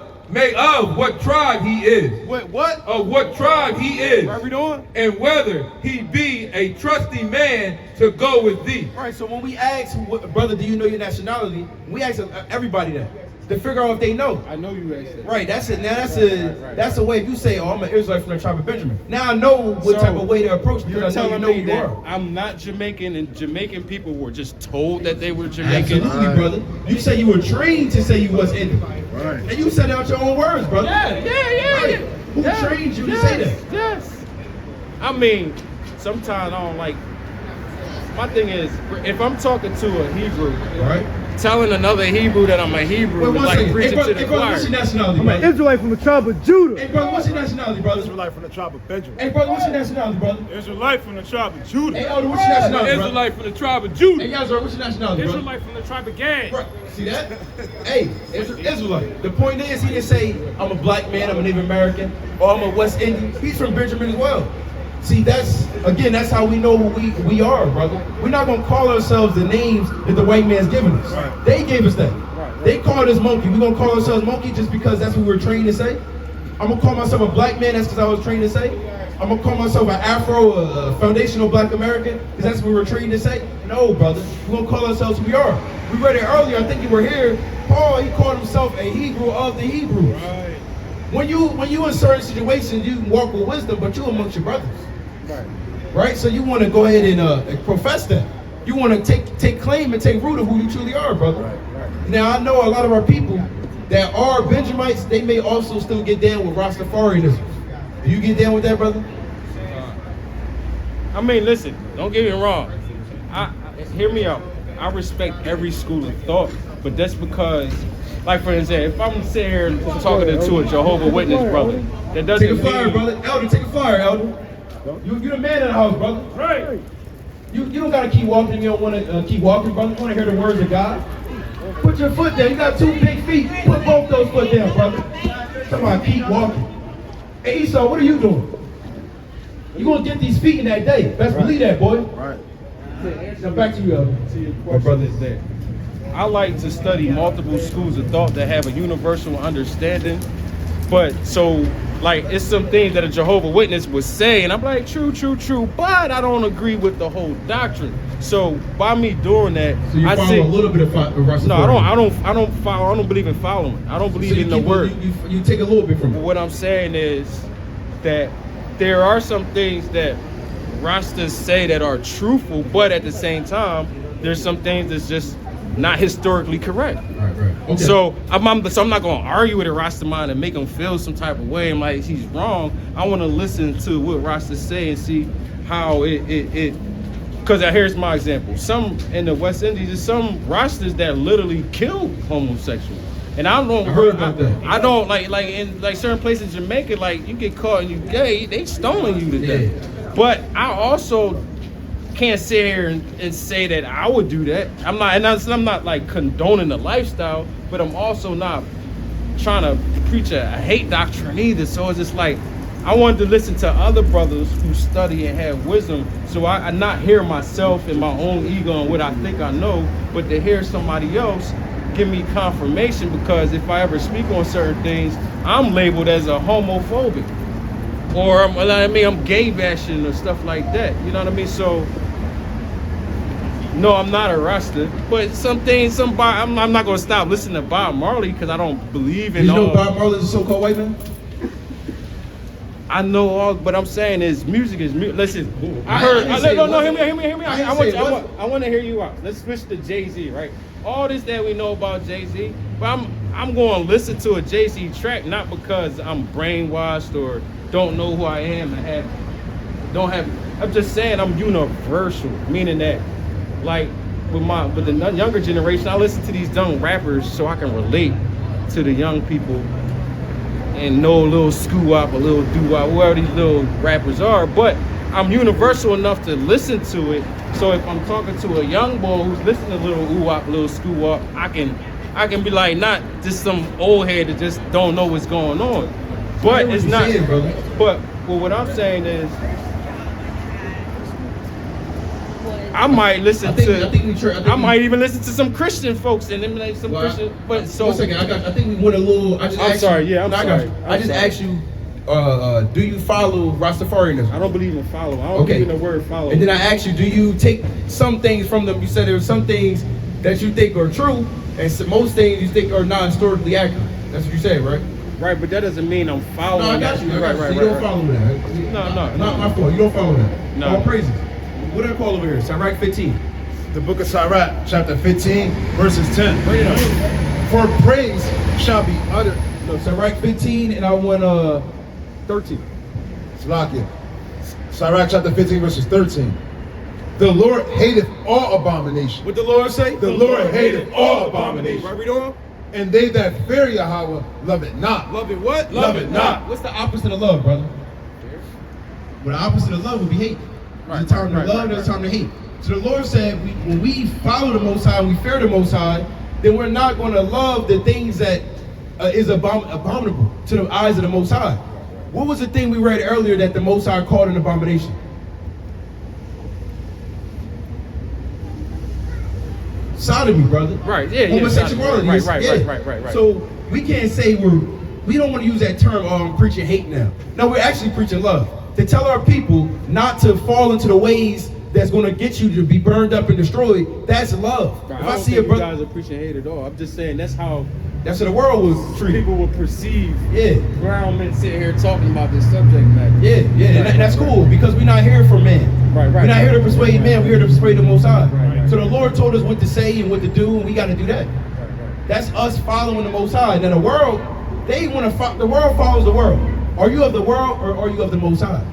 tribe he is. What? Of what tribe he is. What are we doing? And whether he be a trusty man to go with thee. Right. So when we ask, brother, do you know your nationality? We ask everybody that to figure out if they know. I know you asked that. Right. That's it. Now Right. that's a way. If you say, "Oh, I'm an Israelite from the tribe of Benjamin," now I know what type of way to approach You're because I know you telling know me who you that are. I'm not Jamaican, and Jamaican people were just told that they were Jamaican. Absolutely, brother. You say you were trained to say you was Indian. Right. And you said it out your own words, brother. Yeah. Right. Who trained you to say that? Yes. I mean, sometimes I don't like. My thing is, if I'm talking to a Hebrew, Right. telling another Hebrew that I'm a Hebrew Wait, is one like second. preaching to the brother, what's your choir. nationality, I'm an brother? Israelite from the tribe of Judah. Hey, brother, what's your nationality, brother? Israelite from the tribe of Benjamin. Hey, brother, what's your nationality, brother? Israelite from the tribe of Hey, Judah. Elder, what's your nationality, brother? Israelite from the tribe of Judah. Hey, Yazar, what's your nationality, brother? Israelite from the tribe of Gad. Right. See that? Hey, Israelite. The point is, he didn't say, I'm a black man, I'm a Native American, or I'm a West Indian. He's from Benjamin as well. See, that's how we know who we are, brother. We're not going to call ourselves the names that the white man's given us. Right. They gave us that. They called us monkey. We're going to call ourselves monkey just because that's what we were trained to say? I'm going to call myself a black man, that's because I was trained to say? I'm going to call myself an Afro, a foundational black American, because that's what we were trained to say? No, brother. We're going to call ourselves who we are. We read it earlier. I think you were here. Paul, he called himself a Hebrew of the Hebrews. Right. When you in certain situations, you can walk with wisdom, but you amongst your brothers. Right? So you want to go ahead and profess that. You want to take claim and take root of who you truly are, brother. Right. Now, I know a lot of our people that are Benjamites, they may also still get down with Rastafarianism. Do you get down with that, brother? I mean, listen, don't get me wrong. Hear me out. I respect every school of thought, but that's because, like for instance, if I'm sitting here talking to a Jehovah's Witness brother, that doesn't Take a flyer, mean, brother. Elder, take a flyer, Elder. You the man in the house, brother. Right. You don't gotta keep walking if you don't want to keep walking, brother. You want to hear the words of God. Put your foot down. You got 2 big feet. Put both those foot down, brother. Come on, keep walking. Hey, Esau, what are you doing? You gonna get these feet in that day. Best believe that, boy. Right. Now back to you, Elder. My brother is there. I like to study multiple schools of thought that have a universal understanding, but so like it's some things that a Jehovah's Witness would say, and I'm like, true, but I don't agree with the whole doctrine. So by me doing that, So you I follow see a little bit of Rastafarianism. no, I don't follow. I don't believe in following. I don't believe So you in the keep- word. You take a little bit from But it. what I'm saying is that there are some things that Rastas say that are truthful, but at the same time, there's some things that's just not historically correct. Right. Okay. So I'm not going to argue with a Rasta man and make him feel some type of way. I'm like, he's wrong. I want to listen to what Rastas say and see how it because here's my example. Some in the West Indies, there's some Rastas that literally kill homosexuals. And I don't heard about that. I don't like in like certain places in Jamaica, like you get caught and you gay, they stoning you to death. Yeah. But I also can't sit here and say that I would do that. I'm not like condoning the lifestyle, but I'm also not trying to preach a hate doctrine either. So it's just like I wanted to listen to other brothers who study and have wisdom, so I not hear myself and my own ego and what I think I know, but to hear somebody else give me confirmation, because if I ever speak on certain things, I'm labeled as a homophobic, or I'm gay bashing or stuff like that. You know what I mean? So No, I'm not a Rasta, but some things, I'm not gonna stop listening to Bob Marley because I don't believe in Did you know all. Bob Marley is a so-called white man? I know all, but I'm saying is music is music. Listen, I heard. didn't say it No, wasn't. hear me. I didn't I say it wasn't. want to hear you out. Let's switch to Jay-Z, right? All this that we know about Jay-Z, but I'm going to listen to a Jay-Z track not because I'm brainwashed or don't know who I am and don't have. I'm just saying I'm universal, meaning that, like with the younger generation, I listen to these young rappers so I can relate to the young people. And know a little skoo-wop, a little doo-wop, whoever these little rappers are, but I'm universal enough to listen to it. So if I'm talking to a young boy who's listening to a little ooh-wop, a little skoo-wop, I can be like, not just some old head that just don't know what's going on. But it's not. Saying, brother. But what I'm saying is, I might listen I might even listen to some Christian folks and then like some Christian. But so 1 second, I think we went a little. I just sorry. I just asked you. Do you follow Rastafarianism? I don't believe in follow. I don't believe in the word follow. And then I asked you, do you take some things from them? You said there are some things that you think are true, and most things you think are not historically accurate. That's what you said, right? Right, but that doesn't mean I'm following. No, I got you. Right. So you don't follow that. No. Not my fault. You don't follow that. No. All praises. What did I call over here? Sirach 15. The book of Sirach, chapter 15, verses 10. Bring it up. For praise shall be uttered. No, Sirach 15, and I want 13. Salakia. Sirach chapter 15, verses 13. The Lord hateth all abomination. What the Lord say? The Lord hateth all abomination. Right, read on. And they that fear Yahweh love it not. Love it what? Love it not. What's the opposite of love, brother? Well, the opposite of love would be hate. There's a time to love, there's a time to hate. So the Lord said, when we follow the Most High, we fear the Most High, then we're not going to love the things that is abominable to the eyes of the Most High. What was the thing we read earlier that the Most High called an abomination? Sodomy, brother. Right, yeah. Homosexuality. Right. So we can't say we don't want to use that term, I'm preaching hate now. No, we're actually preaching love. To tell our people not to fall into the ways that's going to get you to be burned up and destroyed, that's love. Right, if I don't see think a brother, you guys are preaching hate at all. I'm just saying that's how the world was treated. People will perceive ground men sitting here talking about this subject matter. And that's cool because we're not here for men. We're not here to persuade men, we're here to persuade the Most High. So the Lord told us what to say and what to do, and we got to do that. That's us following the Most High. Now the world, the world follows the world. Are you of the world or are you of the Most High?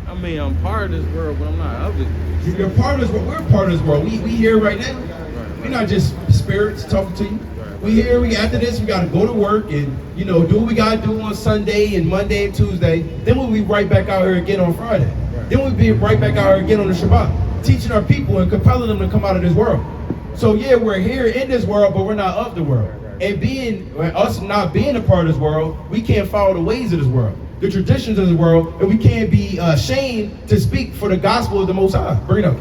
I mean, I'm part of this world, but I'm not of it. You're part of this world. We're part of this world. We here right now. We're not just spirits talking to you. We here. After this, we got to go to work and do what we got to do on Sunday and Monday and Tuesday. Then we'll be right back out here again on Friday. Then we'll be right back out here again on the Shabbat, teaching our people and compelling them to come out of this world. So yeah, we're here in this world, but we're not of the world. And us not being a part of this world, we can't follow the ways of this world, the traditions of the world, and we can't be ashamed to speak for the gospel of the Most High. Bring it up.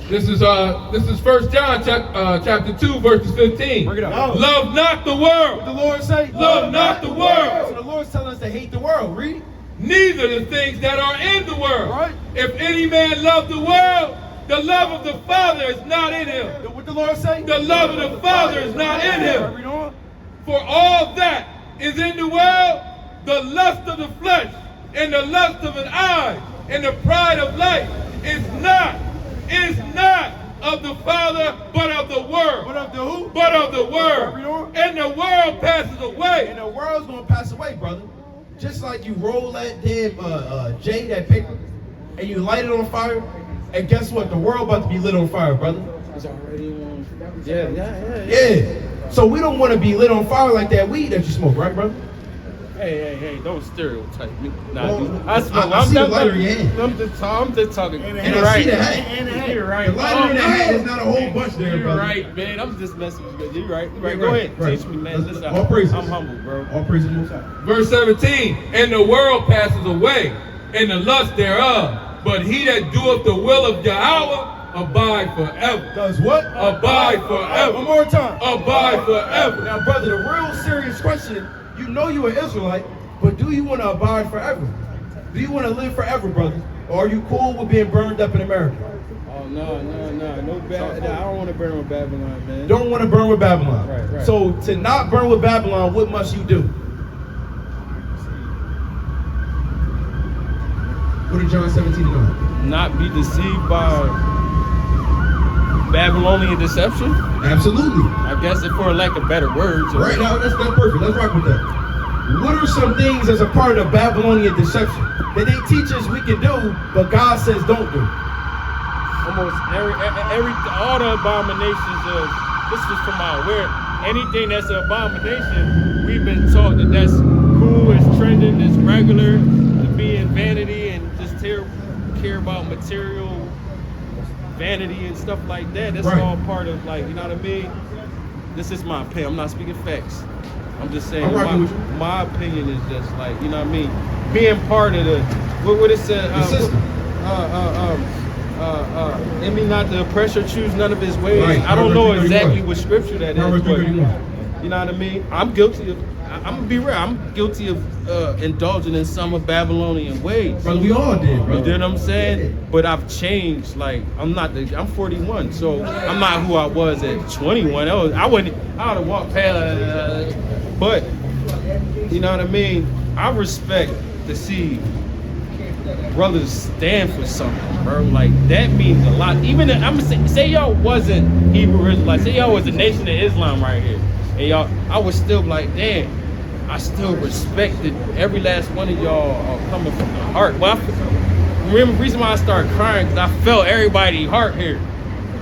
This is 1 John chapter 2 verses 15. Bring it up. Love not the world. What the Lord say? Love not the world. So the Lord's telling us to hate the world. Read. Neither the things that are in the world. Right. If any man love the world, the love of the Father is not in him. What the Lord say? The love of the Father is not in him. Read on. For all that is in the world, the lust of the flesh, and the lust of an eye, and the pride of life is not of the Father, but of the world. But of the who? But of the world. And the world passes away. And the world's gonna pass away, brother. Just like you roll that damn J, that paper, and you light it on fire, and guess what? The world about to be lit on fire, brother. It's already on. Yeah. Yeah. So we don't want to be lit on fire like that weed that you smoke, right, brother? Hey, don't stereotype me. I see the lighter in your hand. I'm just talking. And I see the hat. You're right. The lighter in the hat is not a whole bunch there, You're brother. right, man. I'm just messing with you. You're right. Go ahead. Teach me, man. Listen, all praises. I'm humble, bro. All praises Most High. Verse 17. And the world passes away, and the lust thereof. But he that doeth the will of Yahweh abide forever. Does what? Abide forever. One more time. Abide forever. Now, brother, the real serious question, you know you're an Israelite, but do you want to abide forever? Do you want to live forever, brother? Or are you cool with being burned up in America? Oh, no. I don't want to burn with Babylon, man. Don't want to burn with Babylon. Right. So to not burn with Babylon, what must you do? What did John 17:9? Not be deceived by Babylonian deception? Absolutely. I guess if for lack of better words. Right now, that's perfect. Let's rock with that. What are some things as a part of Babylonian deception that they teach us we can do, but God says don't do? Almost all the abominations of, this is from my aware, anything that's an abomination, we've been taught that that's cool, it's trending, it's regular, to be in vanity and just care about material vanity and stuff like that. That's all part of, like, you know what I mean? This is my opinion. I'm not speaking facts. I'm just saying my opinion is just like, you know what I mean? Being part of the, what it said, the system. It mean not to oppress or choose none of his ways. Right. I don't know exactly what scripture that is, but you know what I mean? I'm guilty of, I'm gonna be real, I'm guilty of indulging in some of Babylonian ways. Brother, we all did, bro. You know what I'm saying? But I've changed. Like, I'm 41, so I'm not who I was at 21. I would have walked past, but you know what I mean? I respect to see brothers stand for something, bro. Like, that means a lot. Even if, I'm gonna say y'all wasn't Hebrew Israelites, say y'all was the Nation of Islam right here, and y'all, I was still like, damn, I still respected every last one of y'all coming from the heart. Well, remember the reason why I started crying, because I felt everybody's heart here.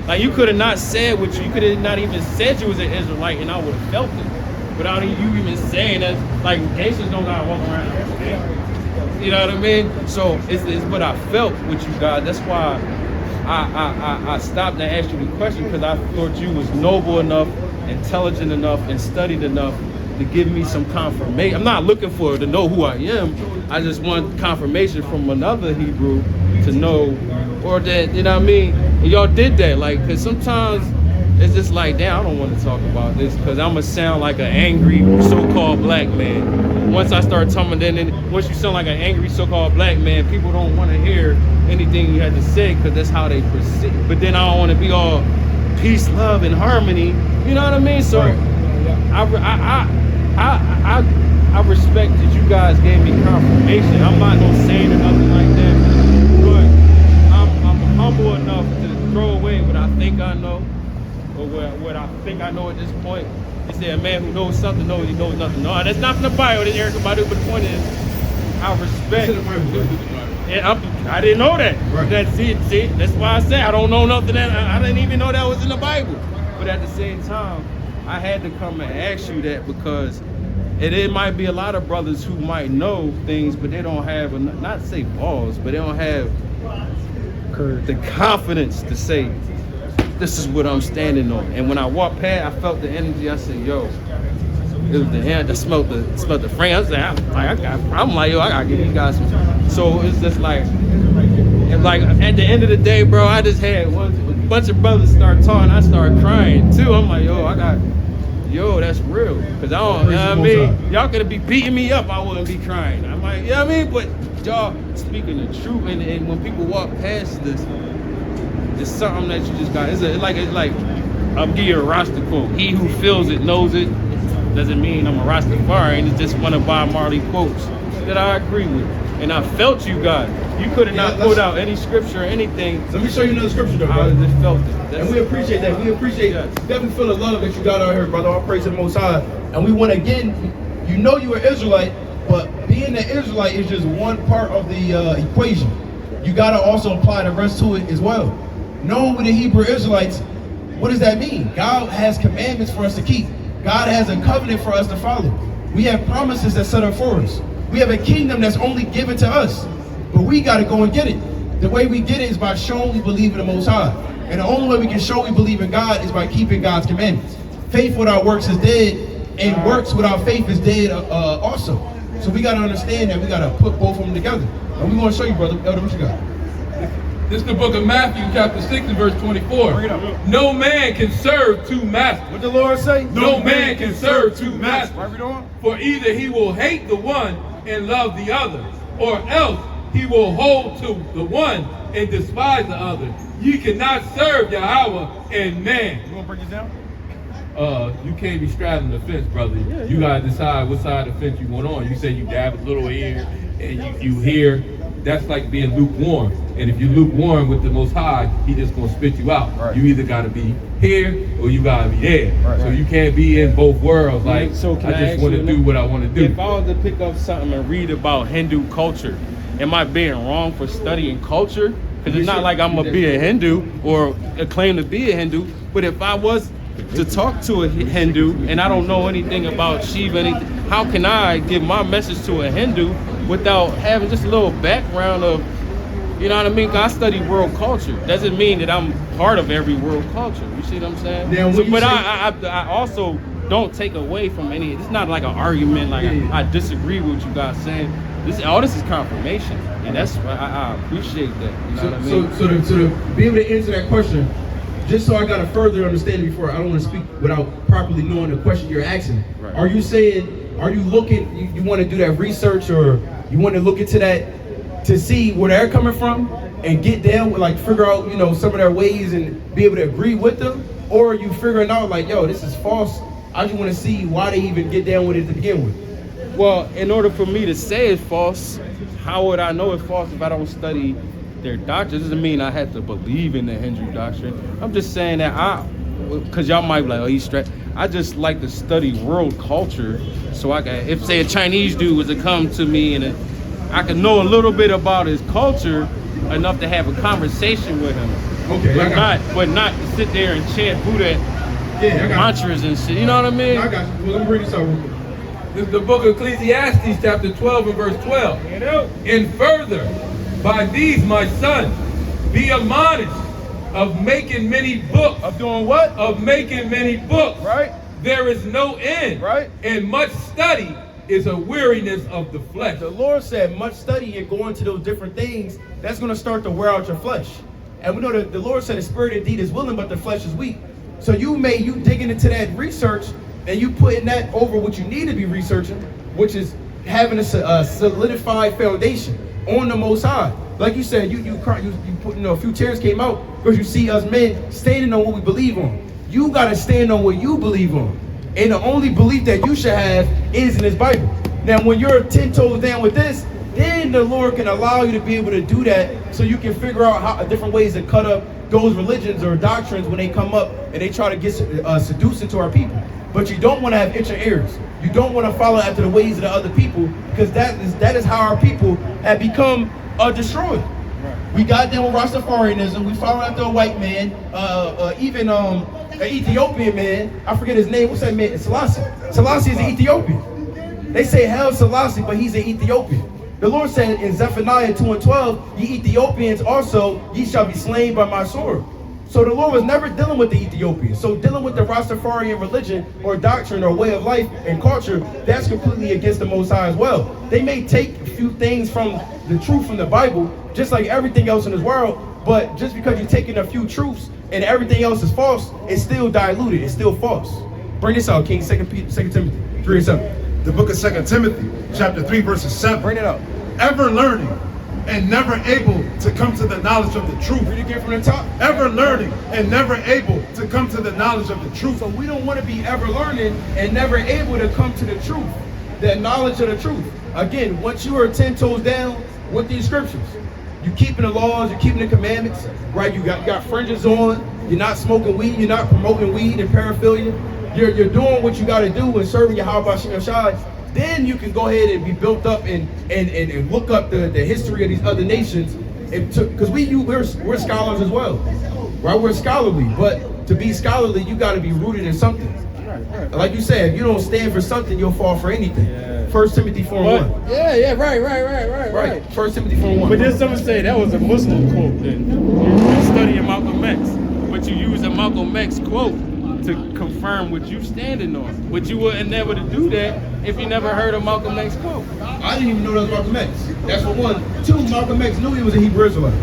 Like, you could have not said what you could have not even said you was an Israelite, and I would have felt it without you even saying that. Like, Haitians don't gotta walk around every day. You know what I mean? So it's what I felt with you guys. That's why I stopped and asked you the question, because I thought you was noble enough, intelligent enough, and studied enough to give me some confirmation. I'm not looking for to know who I am. I just want confirmation from another Hebrew to know, or that, you know what I mean? And y'all did that, like, because sometimes it's just like, damn, I don't want to talk about this because I'm going to sound like an angry so-called black man. Once I start talking, then once you sound like an angry so-called black man, people don't want to hear anything you had to say because that's how they perceive. But then I don't want to be all peace, love, and harmony. You know what I mean? So I respect that you guys gave me confirmation. I'm not no saint or nothing like that, but I'm humble enough to throw away what I think I know, or what I think I know at this point. They say a man who knows something knows he knows nothing. No, that's not from the Bible. That's Eric Badu. But the point is, I respect. And I didn't know that. Right. See, that's why I say I don't know nothing. That I didn't even know that was in the Bible. But at the same time, I had to come and ask you that because it might be a lot of brothers who might know things, but they don't have, not to say balls, but they don't have the confidence to say, this is what I'm standing on. And when I walked past, I felt the energy. I said, yo, it was the hand that smelled the frame. I was like, yo, I gotta give you guys some. So it's just like at the end of the day, bro, I just had a bunch of brothers start talking. I started crying too. I'm like, yo, that's real. Cause I don't, you know what I mean? Y'all could be beating me up, I wouldn't be crying. I'm like, you know what I mean? But y'all speaking the truth, and when people walk past this, it's something that you just got. It's like I'll give you a Rasta quote. He who feels it knows it. Doesn't mean I'm a Rastafarian. It's just one of Bob Marley quotes that I agree with. And I felt you guys. You could have not pulled out any scripture or anything. Let me show you another scripture though, I just felt it. And we appreciate that. We appreciate definitely feel the love that you got out here, brother. All praise to the Most High. And we want again, you know you're an Israelite, but being an Israelite is just one part of the equation. You gotta also apply the rest to it as well. Knowing with the Hebrew Israelites, what does that mean? God has commandments for us to keep. God has a covenant for us to follow. We have promises that set up for us. We have a kingdom that's only given to us, but we got to go and get it. The way we get it is by showing we believe in the Most High. And the only way we can show we believe in God is by keeping God's commandments. Faith without works is dead, and works without faith is dead also. So we got to understand that we got to put both of them together. And we want to show you, brother. Elder, what you got? This is the book of Matthew, chapter 6 and verse 24. No man can serve two masters. What the Lord say? No man can serve two masters. Right, we doing? For either he will hate the one and love the other, or else he will hold to the one and despise the other. Ye cannot serve Yahweh and man. You want to break this down? You can't be straddling the fence, brother. You gotta decide what side of the fence you want on. You say you dab a little here and you hear. That's like being lukewarm. And if you're lukewarm with the Most High, he just gonna spit you out. Right. You either gotta be here or you gotta be there. Right. So you can't be in both worlds. Like, So can I just ask want to you, do what I want to do. If I was to pick up something and read about Hindu culture, am I being wrong for studying culture? Because it's not like I'm gonna be a Hindu or claim to be a Hindu. But if I was to talk to a Hindu and I don't know anything about Shiva, how can I give my message to a Hindu without having just a little background of, you know what I mean? 'Cause I study world culture. Doesn't mean that I'm part of every world culture. You see what I'm saying? Now, So, when but you I also don't take away from any. It's not like an argument. Like I disagree with what you guys saying. This is confirmation, and that's why I appreciate that. You know what I mean? So to be able to answer that question, just so I got a further understanding before, I don't want to speak without properly knowing the question you're asking. Right. Are you saying, are you looking, you want to do that research, or you want to look into that to see where they're coming from and get down with, like, figure out, you know, some of their ways and be able to agree with them? Or are you figuring out like, yo, this is false, I just want to see why they even get down with it to begin with? Well, in order for me to say it's false, how would I know it's false if I don't study their doctrine? It doesn't mean I have to believe in the Hindu doctrine. I'm just saying that because y'all might be like, oh, he's straight. I just like to study world culture so I can, if say a Chinese dude was to come to me and I can know a little bit about his culture enough to have a conversation with him. Okay, but not to sit there and chant Buddha mantras and shit. You know what I mean? I got you. Well, let me bring this out real quick. This is the book of Ecclesiastes, chapter 12 and verse 12. And further, by these, my son, be admonished of making many books. Of doing what? Of making many books. Right. There is no end. Right. And much study is a weariness of the flesh. The Lord said much study and going to those different things, that's going to start to wear out your flesh. And we know that the Lord said the spirit indeed is willing, but the flesh is weak. So you digging into that research and you putting that over what you need to be researching, which is having a solidified foundation on the Most High. Like you said, you put, a few chairs came out because you see us men standing on what we believe on. You got to stand on what you believe on. And the only belief that you should have is in this Bible. Now, when you're 10 toes down with this, then the Lord can allow you to be able to do that so you can figure out how different ways to cut up those religions or doctrines when they come up and they try to get seduced into our people. But you don't want to have itching ears. You don't want to follow after the ways of the other people, because that is how our people have become destroyed. We got down with Rastafarianism. We followed after a white man, even an Ethiopian man. I forget his name. What's that man? Selassie. Selassie is an Ethiopian. They say Hail Selassie, but he's an Ethiopian. The Lord said in Zephaniah 2 and 12, ye Ethiopians also, ye shall be slain by my sword. So the Lord was never dealing with the Ethiopians. So dealing with the Rastafarian religion or doctrine or way of life and culture, that's completely against the Most High as well. They may take a few things from the truth from the Bible, just like everything else in this world, but just because you're taking a few truths and everything else is false, it's still diluted, it's still false. Bring this out, King, 2 Timothy 3 and 7. The book of 2 Timothy, chapter 3, verses 7. Bring it up. Ever learning and never able to come to the knowledge of the truth. Read it again from the top. Ever learning and never able to come to the knowledge of the truth. So we don't want to be ever learning and never able to come to the truth, the knowledge of the truth. Again, once you are 10 toes down with these scriptures, you keeping the laws, you're keeping the commandments, right? You got fringes on, you're not smoking weed, you're not promoting weed and paraphilia. You're doing what you got to do and serving Yahweh Shem Shai. Then you can go ahead and be built up and look up the history of these other nations, because we're scholars as well, right? We're scholarly, but to be scholarly, you got to be rooted in something. Like you said, if you don't stand for something, you'll fall for anything. 1 Timothy 4:1. Yeah, right. 1 Timothy 4:1. But then someone say that was a Muslim quote. Then you're studying Malcolm X, but you use a Malcolm X quote to confirm what you standing on. But you wouldn't never to do that if you never heard a Malcolm X quote. I didn't even know that was Malcolm X. That's for one. Two, Malcolm X knew he was a Hebrew Israelite.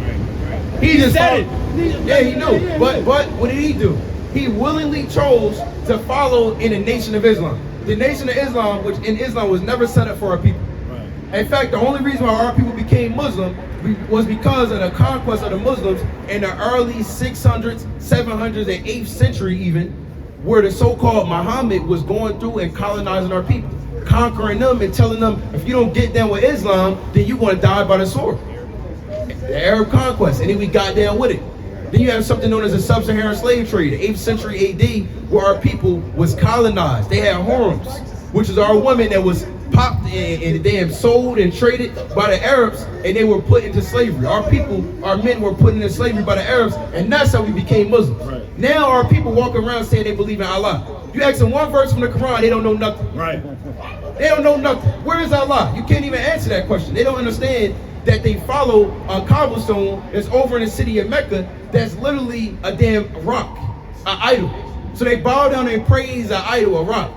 He just said it. Yeah, he knew. But what did he do? He willingly chose to follow in the Nation of Islam. The Nation of Islam, which in Islam was never set up for our people. In fact, the only reason why our people became Muslim was because of the conquest of the Muslims in the early 600s, 700s, and 8th century even, where the so-called Muhammad was going through and colonizing our people, conquering them and telling them, if you don't get down with Islam, then you're going to die by the sword. The Arab conquest, and then we got down with it. Then you have something known as the sub-Saharan slave trade, the 8th century AD, where our people was colonized. They had harems, which is our women that was popped and they have sold and traded by the Arabs, and they were put into slavery. Our people, our men were put into slavery by the Arabs, and that's how we became Muslims. Right. Now our people walk around saying they believe in Allah. You ask them one verse from the Quran, they don't know nothing. Right. They don't know nothing. Where is Allah? You can't even answer that question. They don't understand that they follow a cobblestone that's over in the city of Mecca that's literally a damn rock, an idol. So they bow down and praise an idol, a rock.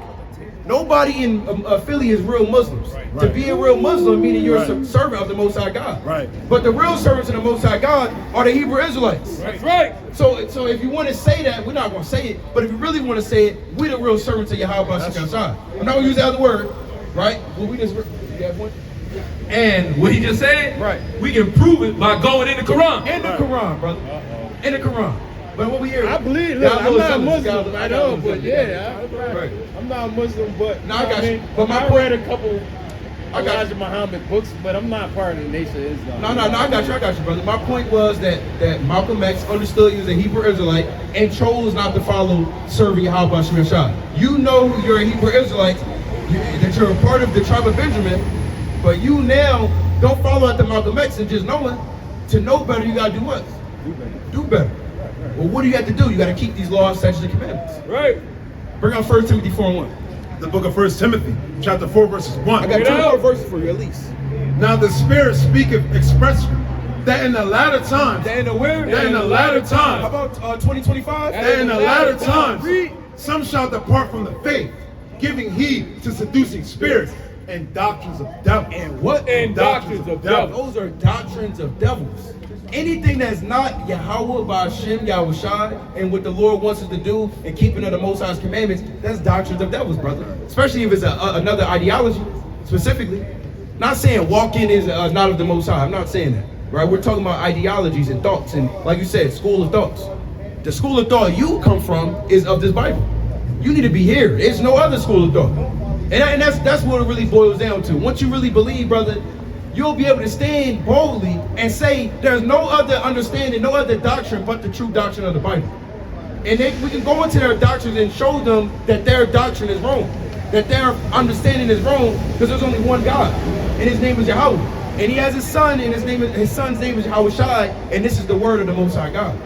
Nobody in Philly is real Muslims. Right. To be a real Muslim, meaning you're a servant of the Most High God. Right. But the real servants of the Most High God are the Hebrew Israelites. That's right. So if you want to say that, we're not going to say it. But if you really want to say it, we're the real servants of Yahweh Shekashah. I'm not going to use the other word, right? Well, we just, you have one? And what he just said, right? We can prove it by going in the Quran. In the Quran, brother. In the Quran. But what we hear, I believe. Look, I'm not Muslim, I know, but yeah, I'm not Muslim, but no, I got you. But I read a couple Elijah Muhammad books, but I'm not part of the Nation of Islam. No, I got you, brother. My point was that Malcolm X understood he was a Hebrew Israelite and chose not to follow serving Yahweh Shemashah. You know you're a Hebrew Israelite, that you're a part of the tribe of Benjamin, but you now don't follow after Malcolm X and just knowing. To know better, you gotta do what? Do better. Well, what do you have to do? You got to keep these laws, statutes, and commandments. Right. Bring out 1 Timothy 4:1. The book of 1 Timothy, chapter 4, verses 1. I got 2 more verses for you at least. Now the Spirit speaketh expressly that in the latter times. That in the where? That in the latter times. How about 2025? That in the latter times. Some shall depart from the faith, giving heed to seducing spirits and doctrines of devils. And what? And doctrines of devils. Those are doctrines of devils. Anything that's not Yahweh by Hashem, Yahushai, and what the Lord wants us to do and keeping of the Most High's commandments, that's doctrines of devils, brother. Especially if it's another ideology, specifically. Not saying walk-in is not of the Most High. I'm not saying that, right? We're talking about ideologies and thoughts, and like you said, school of thoughts. The school of thought you come from is of this Bible. You need to be here. There's no other school of thought. And that's what it really boils down to. Once you really believe, brother, you'll be able to stand boldly and say there's no other understanding, no other doctrine but the true doctrine of the Bible. And we can go into their doctrines and show them that their doctrine is wrong, that their understanding is wrong, because there's only one God, and his name is Yahweh. And he has his son, and his son's name is Yahushai, and this is the word of the Most High God.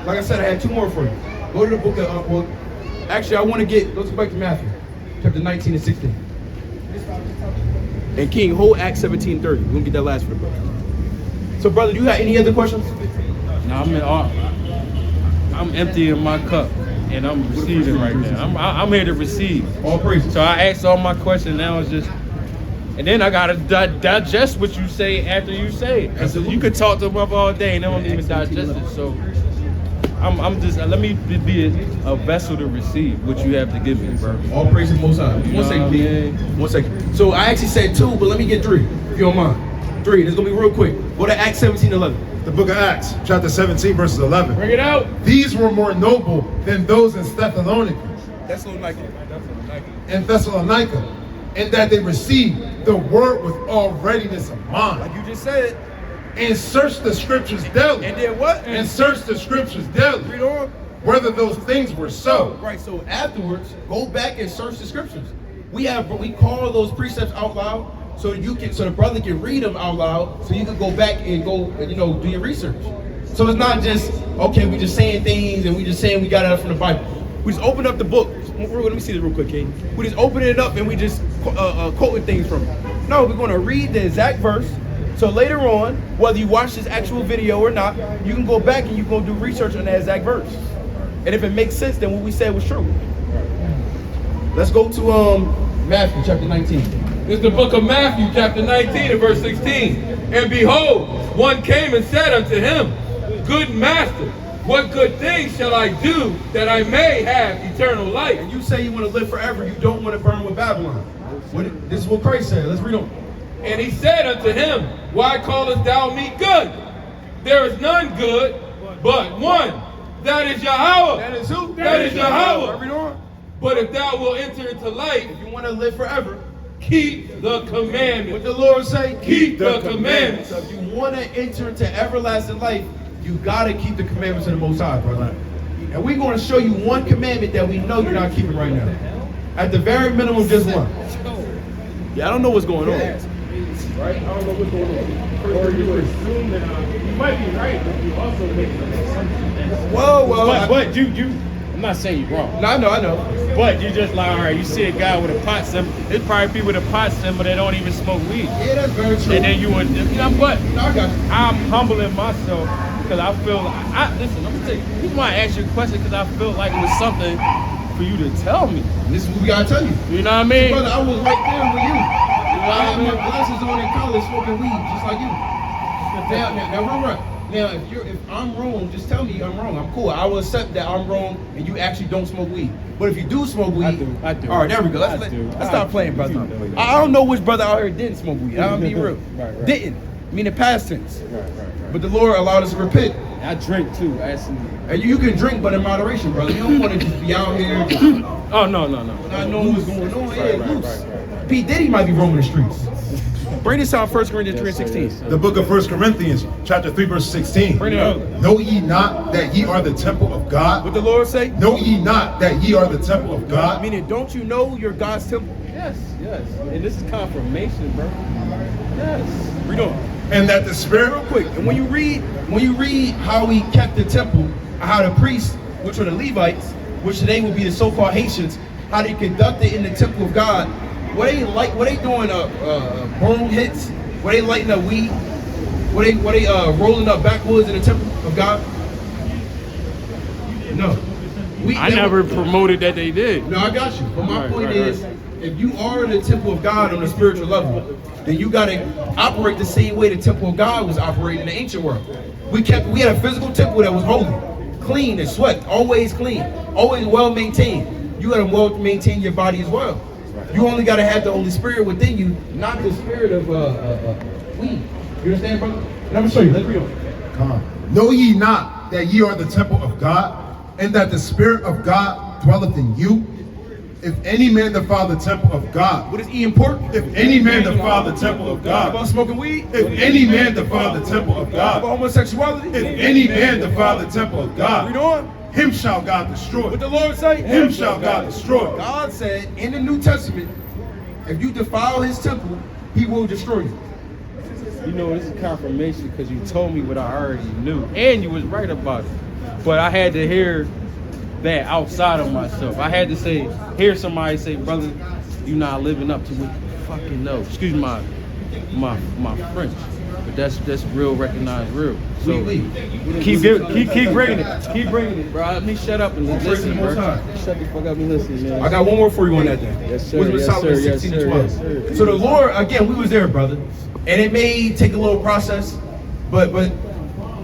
Like I said, I had 2 more for you. Go to the book of, actually I want to let's go back to Matthew, chapter 19 and 16. And King, hold Acts 17:30. We're gonna get that last for the brother. So, brother, do you have any other questions? No, I'm emptying my cup and I'm receiving right now. I'm here to receive. All praise. So I asked all my questions. Now it's just, and then I gotta digest what you say after you say it. Because you could talk to them up all day and they don't even digest it. So I'm just, let me be a vessel to receive what you have to give me, bro. All praise to the Most High. One second, please. 1 second. So I actually said 2, but let me get 3, if you don't mind. 3. This is gonna be real quick. Go to Acts 17:11. The book of Acts, chapter 17, verses 11. Bring it out. These were more noble than those in Thessalonica. And Thessalonica, in that they received the word with all readiness of mind. Like you just said. And searched the scriptures daily. And did what? And searched the scriptures daily. Read on. Whether those things were so. Right, so afterwards, go back and search the scriptures. We call those precepts out loud so the brother can read them out loud so you can go back and go, do your research. So it's not just, okay, we just saying things and we just saying we got it out from the Bible. We just open up the book. Let me see this real quick, King. We just open it up and we just quoting things from it. No, we're going to read the exact verse. So later on, whether you watch this actual video or not, you can go back and you're going to do research on that exact verse. And if it makes sense, then what we said was true. Let's go to Matthew chapter 19. This is the book of Matthew chapter 19 and verse 16. And behold, one came and said unto him, Good master, what good things shall I do that I may have eternal life? And you say you want to live forever, you don't want to burn with Babylon. This is what Christ said. Let's read on. And he said unto him, Why callest thou me good? There is none good but one. That is Yahweh. That is who? That is Yahweh. Read on. But if thou wilt enter into life, If you want to live forever, keep the what commandments. the Lord say? Keep the commandments. So if you want to enter into everlasting life, you got to keep the commandments of the Most High, brother. And we're going to show you one commandment that we know you're not keeping right now. At the very minimum, just one. Yeah, I don't know what's going on. Right? I don't know what's going on. Or you assume that you might be right, but you also make an assumption. Well. But you, I'm not saying you're wrong. No, I know. But you just like, all right, you see a guy with a pot symbol. There's probably people with a pot symbol that don't even smoke weed. Yeah, that's very true. And then you would, but No, I got you. I'm humbling myself because I feel, listen, I'm gonna tell you, this is why I asked you a question because I felt like it was something for you to tell me. This is what we got to tell you. You know what I mean? Brother, I was right there with you. I had my glasses on in college smoking weed, just like you. Now, if I'm wrong, just tell me I'm wrong. I'm cool. I will accept that I'm wrong and you actually don't smoke weed. But if you do smoke weed, I do. All right, there we go. Let's stop playing, brother. I don't know which brother out here didn't smoke weed. I'll be real. Right. Didn't. I mean, in past tense. Right. But the Lord allowed us to repent. I drink too, actually. And you can drink, but in moderation, brother. You don't want to just be out here Oh, no. not knowing what's going on. Yeah, loose. P. Diddy might be roaming the streets. Bring this out 1 Corinthians 3 and 16. The book of 1 Corinthians, chapter 3, verse 16. Bring it up. Know ye not that ye are the temple of God? What the Lord say? Know ye not that ye are the temple of God? Meaning, don't you know you're God's temple? Yes. And this is confirmation, bro. Yes. Read on. And that the Spirit... Real quick, and when you read how he kept the temple, how the priests, which were the Levites, which today would be the so-called Haitians, how they conducted in the temple of God, were they doing bone hits? Were they lighting up weed? Were they rolling up backwoods in the temple of God? No. I never promoted that they did. No, I got you. But my point is, if you are the temple of God on a spiritual level, then you got to operate the same way the temple of God was operating in the ancient world. We had a physical temple that was holy, clean and swept, always clean, always well maintained. You got to well maintain your body as well. You only got to have the Holy Spirit within you, not the spirit of weed. You understand, brother? And I'm going to show you. Let's read on. Come on. Know ye not that ye are the temple of God, and that the Spirit of God dwelleth in you? If any man defile the temple of God. What is E important? If any man defile the temple of About God. smoking weed? If any man defile the temple of About God. homosexuality? If any man defile the temple of Read God. on. Him shall God destroy. What the Lord say? Him shall God destroy. God said in the New Testament, if you defile his temple, he will destroy you. You know, this is confirmation because you told me what I already knew. And you was right about it. But I had to hear that outside of myself. I had to hear somebody say, brother, you not living up to what you fucking know. Excuse my French. But that's real, recognized real. So keep bringing it. Keep bringing it, bro. Let me shut up and listen, bro. Shut the fuck up and listen, man. I got one more for you on that then. Yes, sir. Which was Solomon 16 and 12. So the Lord, again, we was there, brother. And it may take a little process, but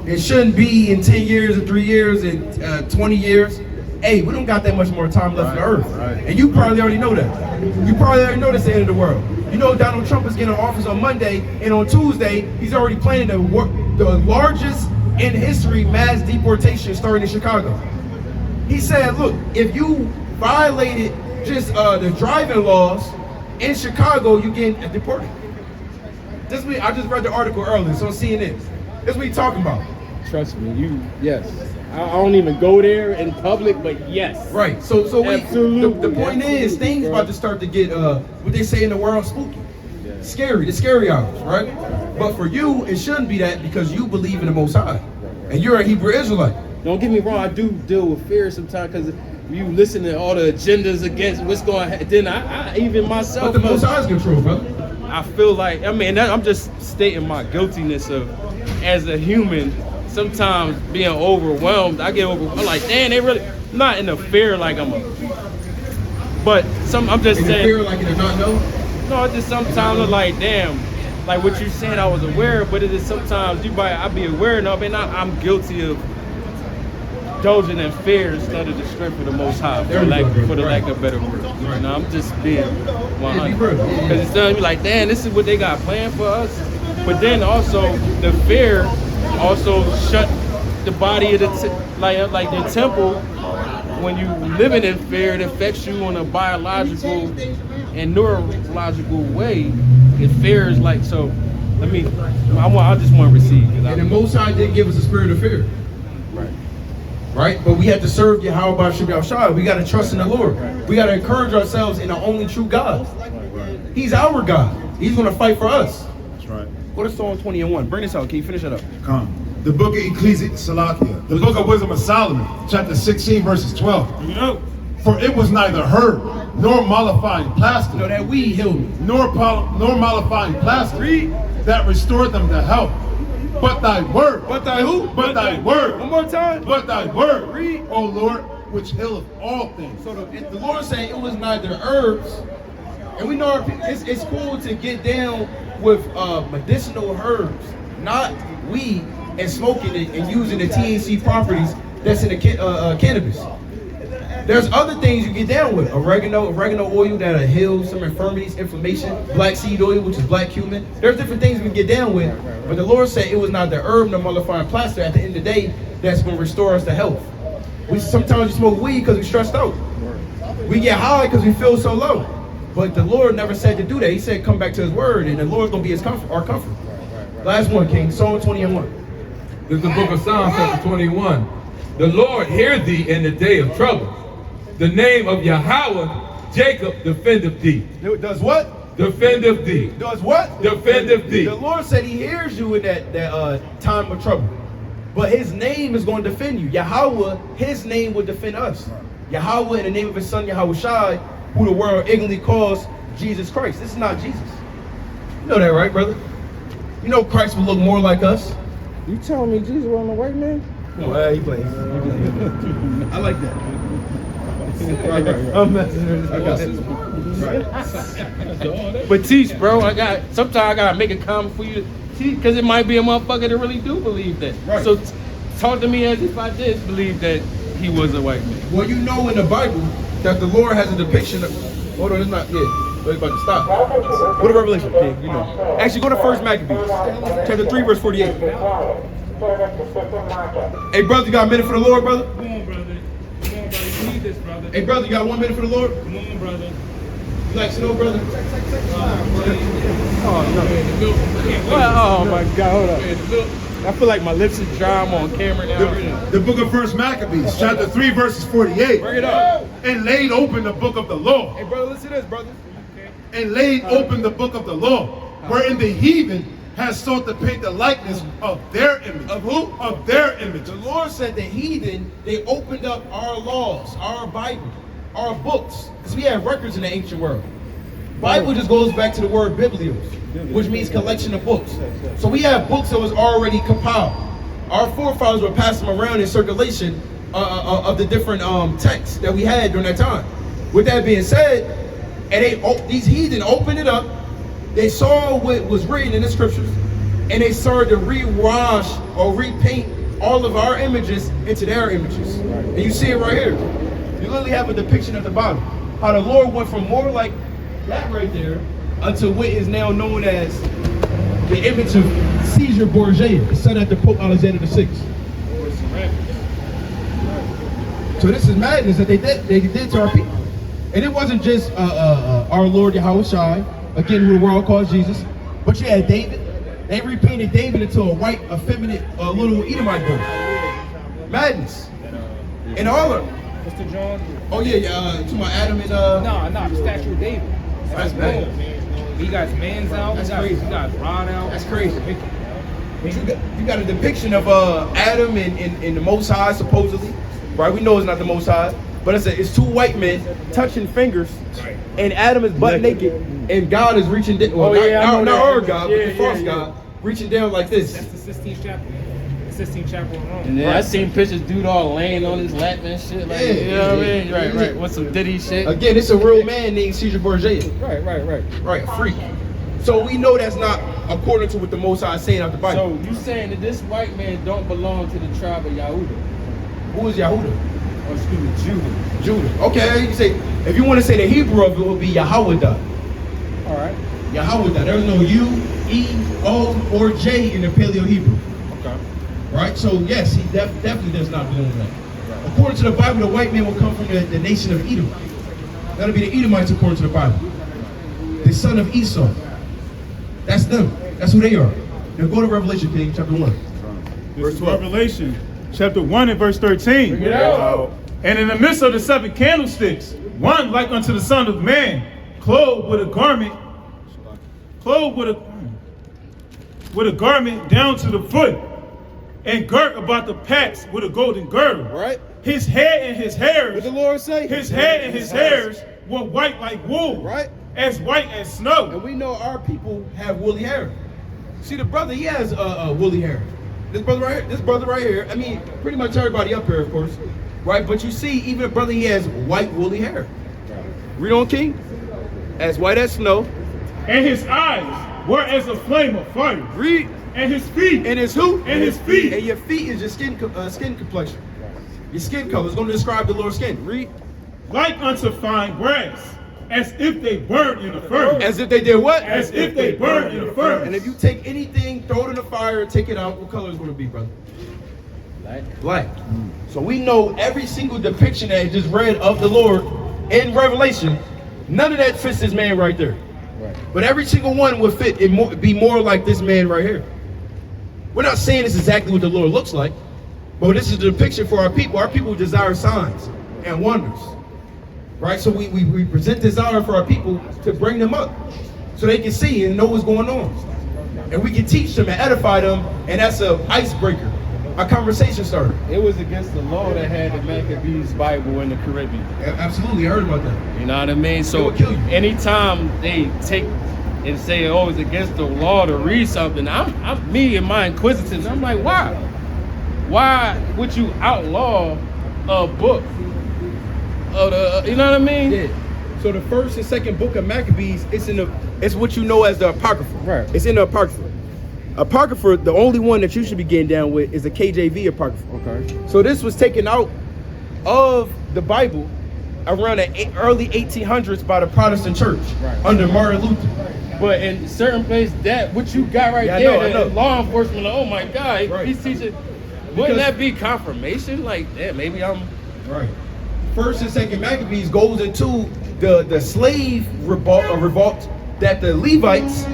it shouldn't be in 10 years or 3 years and 20 years. Hey, we don't got that much more time left on earth. Right. And you probably already know that. You probably already know that's the end of the world. You know Donald Trump is getting in office on Monday, and on Tuesday, he's already planning the largest in history mass deportation starting in Chicago. He said, look, if you violated just the driving laws in Chicago, you get deported. I just read the article earlier, so on CNN. That's what he's talking about. Trust me, yes. I don't even go there in public, but yes. Right. So absolutely. The point is, things about to start to get what they say in the world, spooky, scary. The scary hours, right? But for you, it shouldn't be that because you believe in the Most High, and you're a Hebrew Israelite. Don't get me wrong. I do deal with fear sometimes because you listen to all the agendas against what's going on. Then I even myself. But the Most High's control, brother. I feel like I'm just stating my guiltiness of as a human. Sometimes being overwhelmed, I get overwhelmed. I'm like, damn, they really not in the fear like I'm but I'm just saying. Fear like you do not know? No, it's just sometimes I'm like, damn, like what you said I was aware of, but it is sometimes I be aware enough and I'm guilty of indulging in fear instead of the strength of the Most High, for the lack of better word. You know, I'm just being 100. Because it's telling me like, damn, this is what they got planned for us. But then also, the fear also shut the body of the, like the temple. When you living in fear, it affects you on a biological and neurological way. And fear is like, so, I just want to receive. And the Most High didn't give us a spirit of fear. Right? But we have to serve Yahweh Shabbat Shah. We got to trust in the Lord. We got to encourage ourselves in the only true God. He's our God. He's going to fight for us. That's right. Go to Psalm 20:1. Bring this out. Can you finish it up? Come. The book of Ecclesiastes, the book of Wisdom of Solomon, chapter 16, verses 12. For it was neither herb nor mollifying plaster. No, that weed healed me. Nor mollifying plaster that restored them to health. But thy word. But thy who? But thy word. One more time. But thy word. Read. O Lord, which healeth all things. So the Lord said it was neither herbs. And we know it's cool to get down with medicinal herbs, not weed, and smoking it and using the THC properties that's in the cannabis. There's other things you get down with. Oregano oil that'll heal some infirmities, inflammation. Black seed oil, which is black cumin. There's different things we can get down with. But the Lord said it was not the herb nor mollifying plaster at the end of the day that's going to restore us to health. Sometimes we smoke weed because we're stressed out. We get high because we feel so low. But the Lord never said to do that. He said come back to his word, and the Lord's going to be our comfort. Last one, King. Psalm 20:1. This is the book of Psalms, chapter 21. The Lord hear thee in the day of trouble. The name of Yahweh, Jacob, defendeth thee. Does what? Defendeth thee. Does what? Defendeth thee. The Lord said he hears you in that time of trouble. But his name is going to defend you. Yahweh, his name will defend us. Yahweh in the name of his son, Yahweh Shai, who the world ignorantly calls Jesus Christ. This is not Jesus. You know that, right, brother? You know Christ will look more like us. You telling me Jesus wasn't a white man? No, he plays. I like that. I'm messing with Right. But teach, bro. Sometimes I gotta make a comment for you to teach, because it might be a motherfucker that really do believe that. Right. So talk to me as if I did believe that he was a white man. Well, you know in the Bible that the Lord has a depiction of. Hold on, it's not. Yeah, we're about to stop. Go to Revelation, King. You know. Actually, go to 1 Maccabees, chapter 3, verse 48. Hey, brother, you got a minute for the Lord, brother? Come on, brother. Come on, brother. You need this, brother. Hey, brother, you got 1 minute for the Lord? Come on, brother. You like snow, brother? Oh my God, hold up. I feel like my lips is dry. I'm on camera now. The book of 1 Maccabees, chapter 3, verses 48. Bring it up. And laid open the book of the law. Hey, brother, listen to this, brother. And laid open the book of the law, wherein the heathen has sought to paint the likeness of their image. Of who? Of their image. The Lord said the heathen, they opened up our laws, our Bible, our books, because we have records in the ancient world. Bible just goes back to the word biblios, which means collection of books. So we have books that was already compiled. Our forefathers were passing them around in circulation of the different texts that we had during that time. With that being said, and these heathen opened it up, they saw what was written in the scriptures, and they started to rewash or repaint all of our images into their images. And you see it right here. You literally have a depiction at the bottom. How the Lord went from more like that right there unto what is now known as the image of Caesar Borgia, the son after Pope Alexander VI. So this is madness that they did to our people. And it wasn't just our Lord Yahweh Shai, again, who the world calls Jesus, but you had David. They repainted David into a white, effeminate, little Edomite boy. Madness. And all of them. Mr. John? Oh yeah, to my Adam and No, the statue of David. That's bad. He got man's out. That's crazy. He got rod out. That's crazy. But you got a depiction of Adam and the Most High, supposedly. Right? We know it's not the Most High. But it's two white men touching fingers, and Adam is butt naked, and God is reaching down. Well, not our God, but the false God, reaching down like this. That's the Sistine Chapel. The Sistine Chapel in Rome. Yeah, I seen pictures, dude all laying on his lap and shit. Like, you know what I mean? Right. With some Diddy shit. Again, it's a real man named Caesar Borgia. Right. Freak. So we know that's not according to what the Most High is saying out the Bible. So you saying that this white man don't belong to the tribe of Yahudah? Who is Yahudah? Oh, excuse me, Judah. Judah. Okay, you say, if you want to say the Hebrew of it, would be Yahweh. All right. Yahweh. There's no U, E, O, or J in the Paleo Hebrew. Okay. Right? So yes, he definitely does not belong to that. Right. According to the Bible, the white man will come from the nation of Edom. That'll be the Edomites according to the Bible. The son of Esau. That's them. That's who they are. Now go to Revelation, King, chapter 1. Verse 12. Revelation, chapter 1 and verse 13. Bring it out. And in the midst of the 7 candlesticks, one like unto the Son of Man, clothed with a garment down to the foot, and girt about the paps with a golden girdle. Right. His head and his hairs. What the Lord say? His head and his hairs were white like wool. Right. As white as snow. And we know our people have woolly hair. See, the brother, he has woolly hair. This brother right here, I mean, pretty much everybody up here, of course, right? But you see, even the brother, he has white woolly hair. Read on, King. As white as snow. And his eyes were as a flame of fire. Read. And his feet. And his who? And his feet. And your feet is your skin complexion. Your skin color is going to describe the Lord's skin. Read. Like unto fine brass, as if they burned in a furnace. As if they did what? As if they burned in a furnace. And if you take anything, throw it in the fire, take it out, what color is it going to be, brother? Black. So we know every single depiction that is just read of the Lord in Revelation, none of that fits this man right there. Right. But every single one would fit and be more like this man right here. We're not saying this is exactly what the Lord looks like, but this is the depiction for our people. Our people desire signs and wonders. Right? So we present desire for our people to bring them up so they can see and know what's going on. And we can teach them and edify them, and that's an icebreaker, a conversation starter. It was against the law that had the Maccabees Bible in the Caribbean. Absolutely, I heard about that. You know what I mean? So will kill you. anytime they take and say, oh, it's against the law to read something, I'm me and my inquisitiveness, I'm like, why? Why would you outlaw a book? You know what I mean? Yeah. So the first and second book of Maccabees, it's what you know as the Apocrypha. Right. It's in the Apocrypha. Apocrypha, the only one that you should be getting down with is the KJV Apocrypha. Okay. So this was taken out of the Bible around the early 1800s by the Protestant church under Martin Luther. But in certain places, that what you got right there, I know. law enforcement, like, oh my God, Right. he's teaching. Wouldn't that be confirmation? Like, yeah, maybe I'm right. First and second Maccabees goes into the slave revolt that the Levites,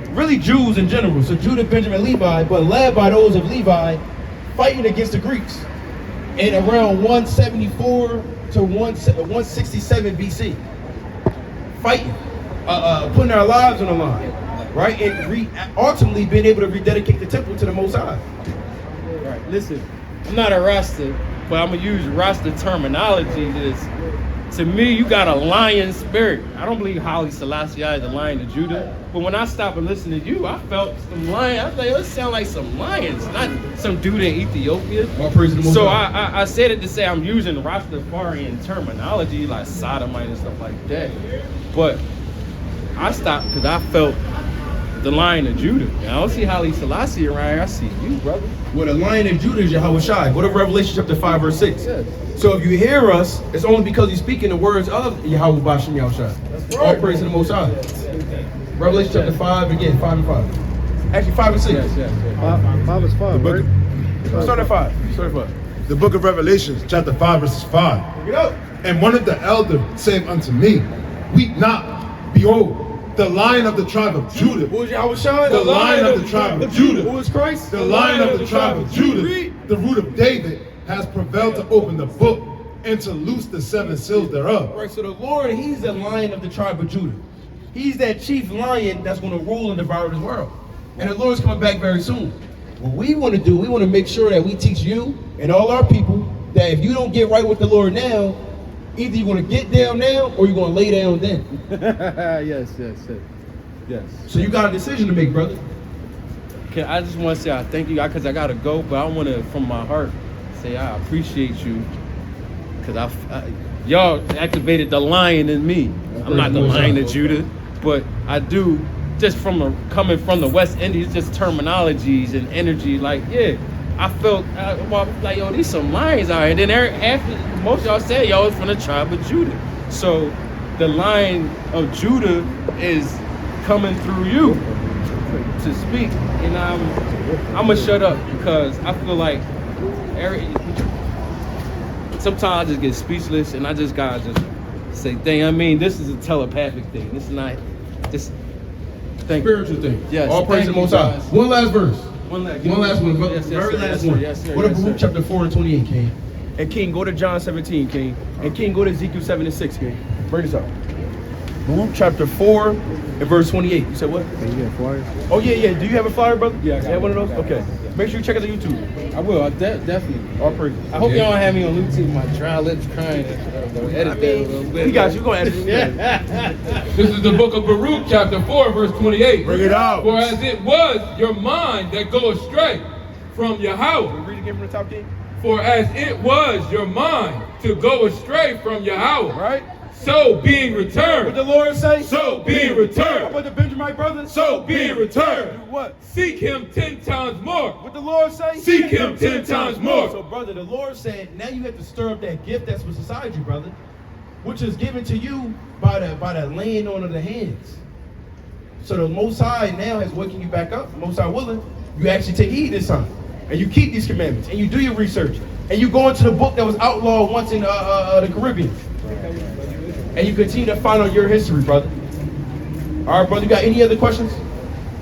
really Jews in general, so Judah, Benjamin, Levi, but led by those of Levi, fighting against the Greeks in around 174 to 167 BC. Fighting, putting our lives on the line, right? And ultimately being able to rededicate the temple to the Most High. right. Listen, I'm not a Rasta, but I'm gonna use Rasta terminology. To me, you got a lion spirit. I don't believe Haile Selassie is the Lion of Judah, but when I stopped and listened to you, I felt some lion. I was like, it sound like some lions, not some dude in Ethiopia. All praise to the Most So High. I said it to say I'm using Rastafarian terminology like sodomite and stuff like that, but I stopped because I felt the Lion of Judah. And I don't see Haile Selassie around here. I see you, brother. Well, the Lion of Judah is Yahweh Shai. Go to Revelation chapter 5, verse 6. Yes. So if you hear us, it's only because you're speaking the words of Yahweh Bashem Yahushai. That's right. All praise to the Most High. Revelation chapter 5, again, 5 and 5. Actually, 5 and 6. Yes. 5 is 5, right? Start at 5. Start at 5. The book of Revelation, chapter 5, verses 5. Pick it up. And one of the elders said unto me, weep not, behold, the Lion of the tribe of Judah. Who is Yahweh Shai? The Lion of the tribe of Judah. Who is Christ? The Lion of the tribe of Judah, the root of David, has prevailed to open the book and to loose the 7 seals thereof. Right, so the Lord, he's the Lion of the tribe of Judah. He's that chief lion that's going to rule and devour this world. And the Lord's coming back very soon. What we want to do, we want to make sure that we teach you and all our people that if you don't get right with the Lord now, either you're going to get down now or you're going to lay down then. Yes. So you got a decision to make, brother. Okay, I just want to say I thank you, because I got to go, but I want to, from my heart, say I appreciate you, because y'all activated the lion in me. I'm not the Lion of Judah, but I do, just coming from the West Indies, just terminologies and energy, like, yeah, I felt like, yo, these some lions out here. And then after most of y'all said y'all was from the tribe of Judah. So the line of Judah is coming through you to speak. And I'm gonna shut up because I feel like sometimes I just get speechless and I just gotta just say, dang, I mean, this is a telepathic thing. This is not just spiritual thing. Yes. All praise to the Most High. One last verse. One last one. Yes, Very last sir, one. yes, sir, What if yes, Baruch sir. chapter 4 and 28, King? And King, go to John 17, King. And King, go to Ezekiel 7 and 6, King. Bring this up. Baruch chapter 4 and verse 28. You said what? Can you get flyers? Oh, yeah. Do you have a flyer, brother? Yeah, I You got have one of it. those? Okay. Make sure you check us on YouTube. I will. Definitely. All praise. I hope y'all don't have me on YouTube. My dry lips crying. Edit that a little bit. We got you. We're going to edit it. This is the book of Baruch, chapter 4, verse 28. Bring it out. For as it was your mind that go astray from Yahweh. Read again from the top, King. For as it was your mind to go astray from Yahweh. Right? So being returned. What the Lord say? So being returned. What the Benjamite brothers? So being returned. Do what? Seek him 10 times more. What the Lord say? Seek him 10 times more. So, brother, the Lord said, now you have to stir up that gift that's beside you, brother, which is given to you by the laying on of the hands. So the Most High now has waking you back up. The Most High willing, you actually take heed this time, and you keep these commandments, and you do your research, and you go into the book that was outlawed once in the Caribbean, and you continue to find out your history, brother. All right, brother. You got any other questions?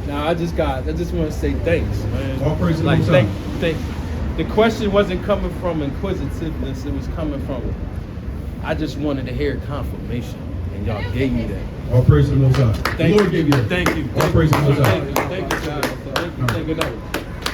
Nah, I just want to say thanks, man. All praise to the Like, Most High. thank. The question wasn't coming from inquisitiveness. It was coming from, I just wanted to hear confirmation, and y'all gave me that. All praise to the Most High. The Lord gave you that. Thank you. All praise to the Most High. Thank you, guys. Thank you.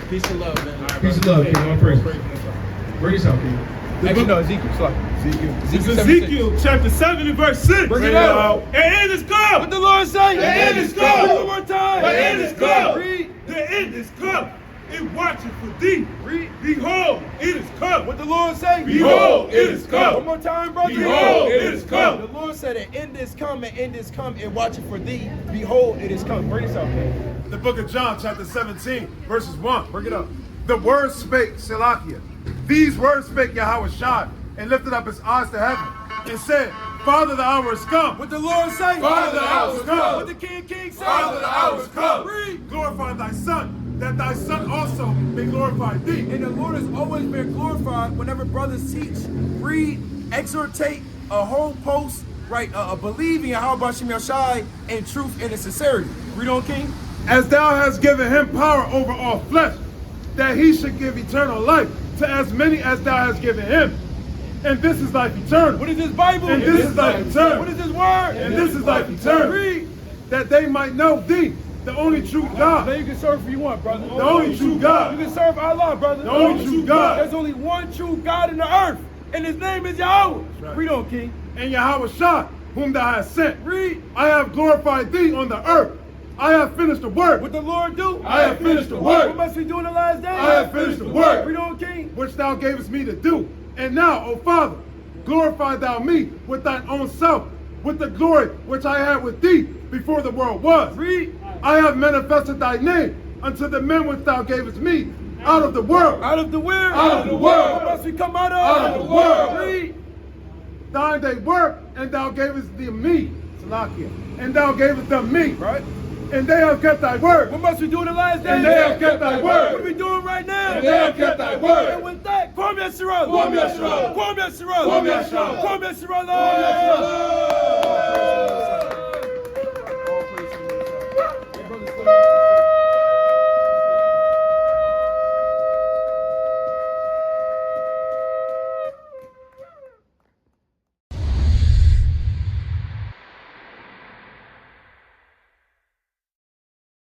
Peace and love, man. Peace and love, King. All praise. Bring this out, King. Actually, no, Ezekiel. Sorry. It's Ezekiel chapter 7 and verse 6. Bring it out. The end is come. What the Lord say? The end is come. One more time. The end is come. Read. The end is come. It watcheth for thee. Read. Behold, it is come. What the Lord say? Behold, it is come. One more time, brother. Behold, it is come. The Lord said, "The end is come, and end is come, and watch it for thee. Behold, it is come." Bring this out, man. The book of John, chapter 17, verses 1. Bring it up. The word spake, Selakia. These words spake Yahweh Shai, and lifted up his eyes to heaven, and said, Father, the hour is come. What the Lord say? Father, the hour is come. What the King say? Father, the hour is come. Read. Glorify thy Son, that thy Son also may glorify thee. And the Lord has always been glorified whenever brothers teach, read, exhortate, a whole post, right? Believing in how Hashem Yashai in truth and in sincerity. Read on, King. As thou hast given him power over all flesh, that he should give eternal life to as many as thou hast given him. And this is life eternal. What is this Bible? And this is life eternal. What is this word? And this is life eternal. Read. That they might know thee, the only true God. Now you can serve if you want, brother. The only true God. You can serve Allah, brother. The only true God. There's only one true God in the earth, and his name is Yahweh. Right. Read on, King. And Yahweh Shai, whom thou hast sent. Read. I have glorified thee on the earth. I have finished the work. What the Lord do? I have finished the work. What must we do in the last days? I have finished the work. Read on, King. Which thou gavest me to do. And now, O Father, glorify thou me with thine own self, with the glory which I had with thee before the world was. Read. I have manifested thy name unto the men which thou gavest me out of the world. Out of the where? Out of the world. What must we come out of? Out of the world. Read. Thine they were, and thou gavest them me. Salakia. And thou gavest them me. Right. And they have kept thy word. What must we do in the last days? And they have kept thy word. What are we doing right now? And they have kept thy word. And with that, Kwam Yasharal. Kwam Yasharal. Kwam Yasharal. Kwam Yasharal. Kwam Yasharal. Kwam Yasharal.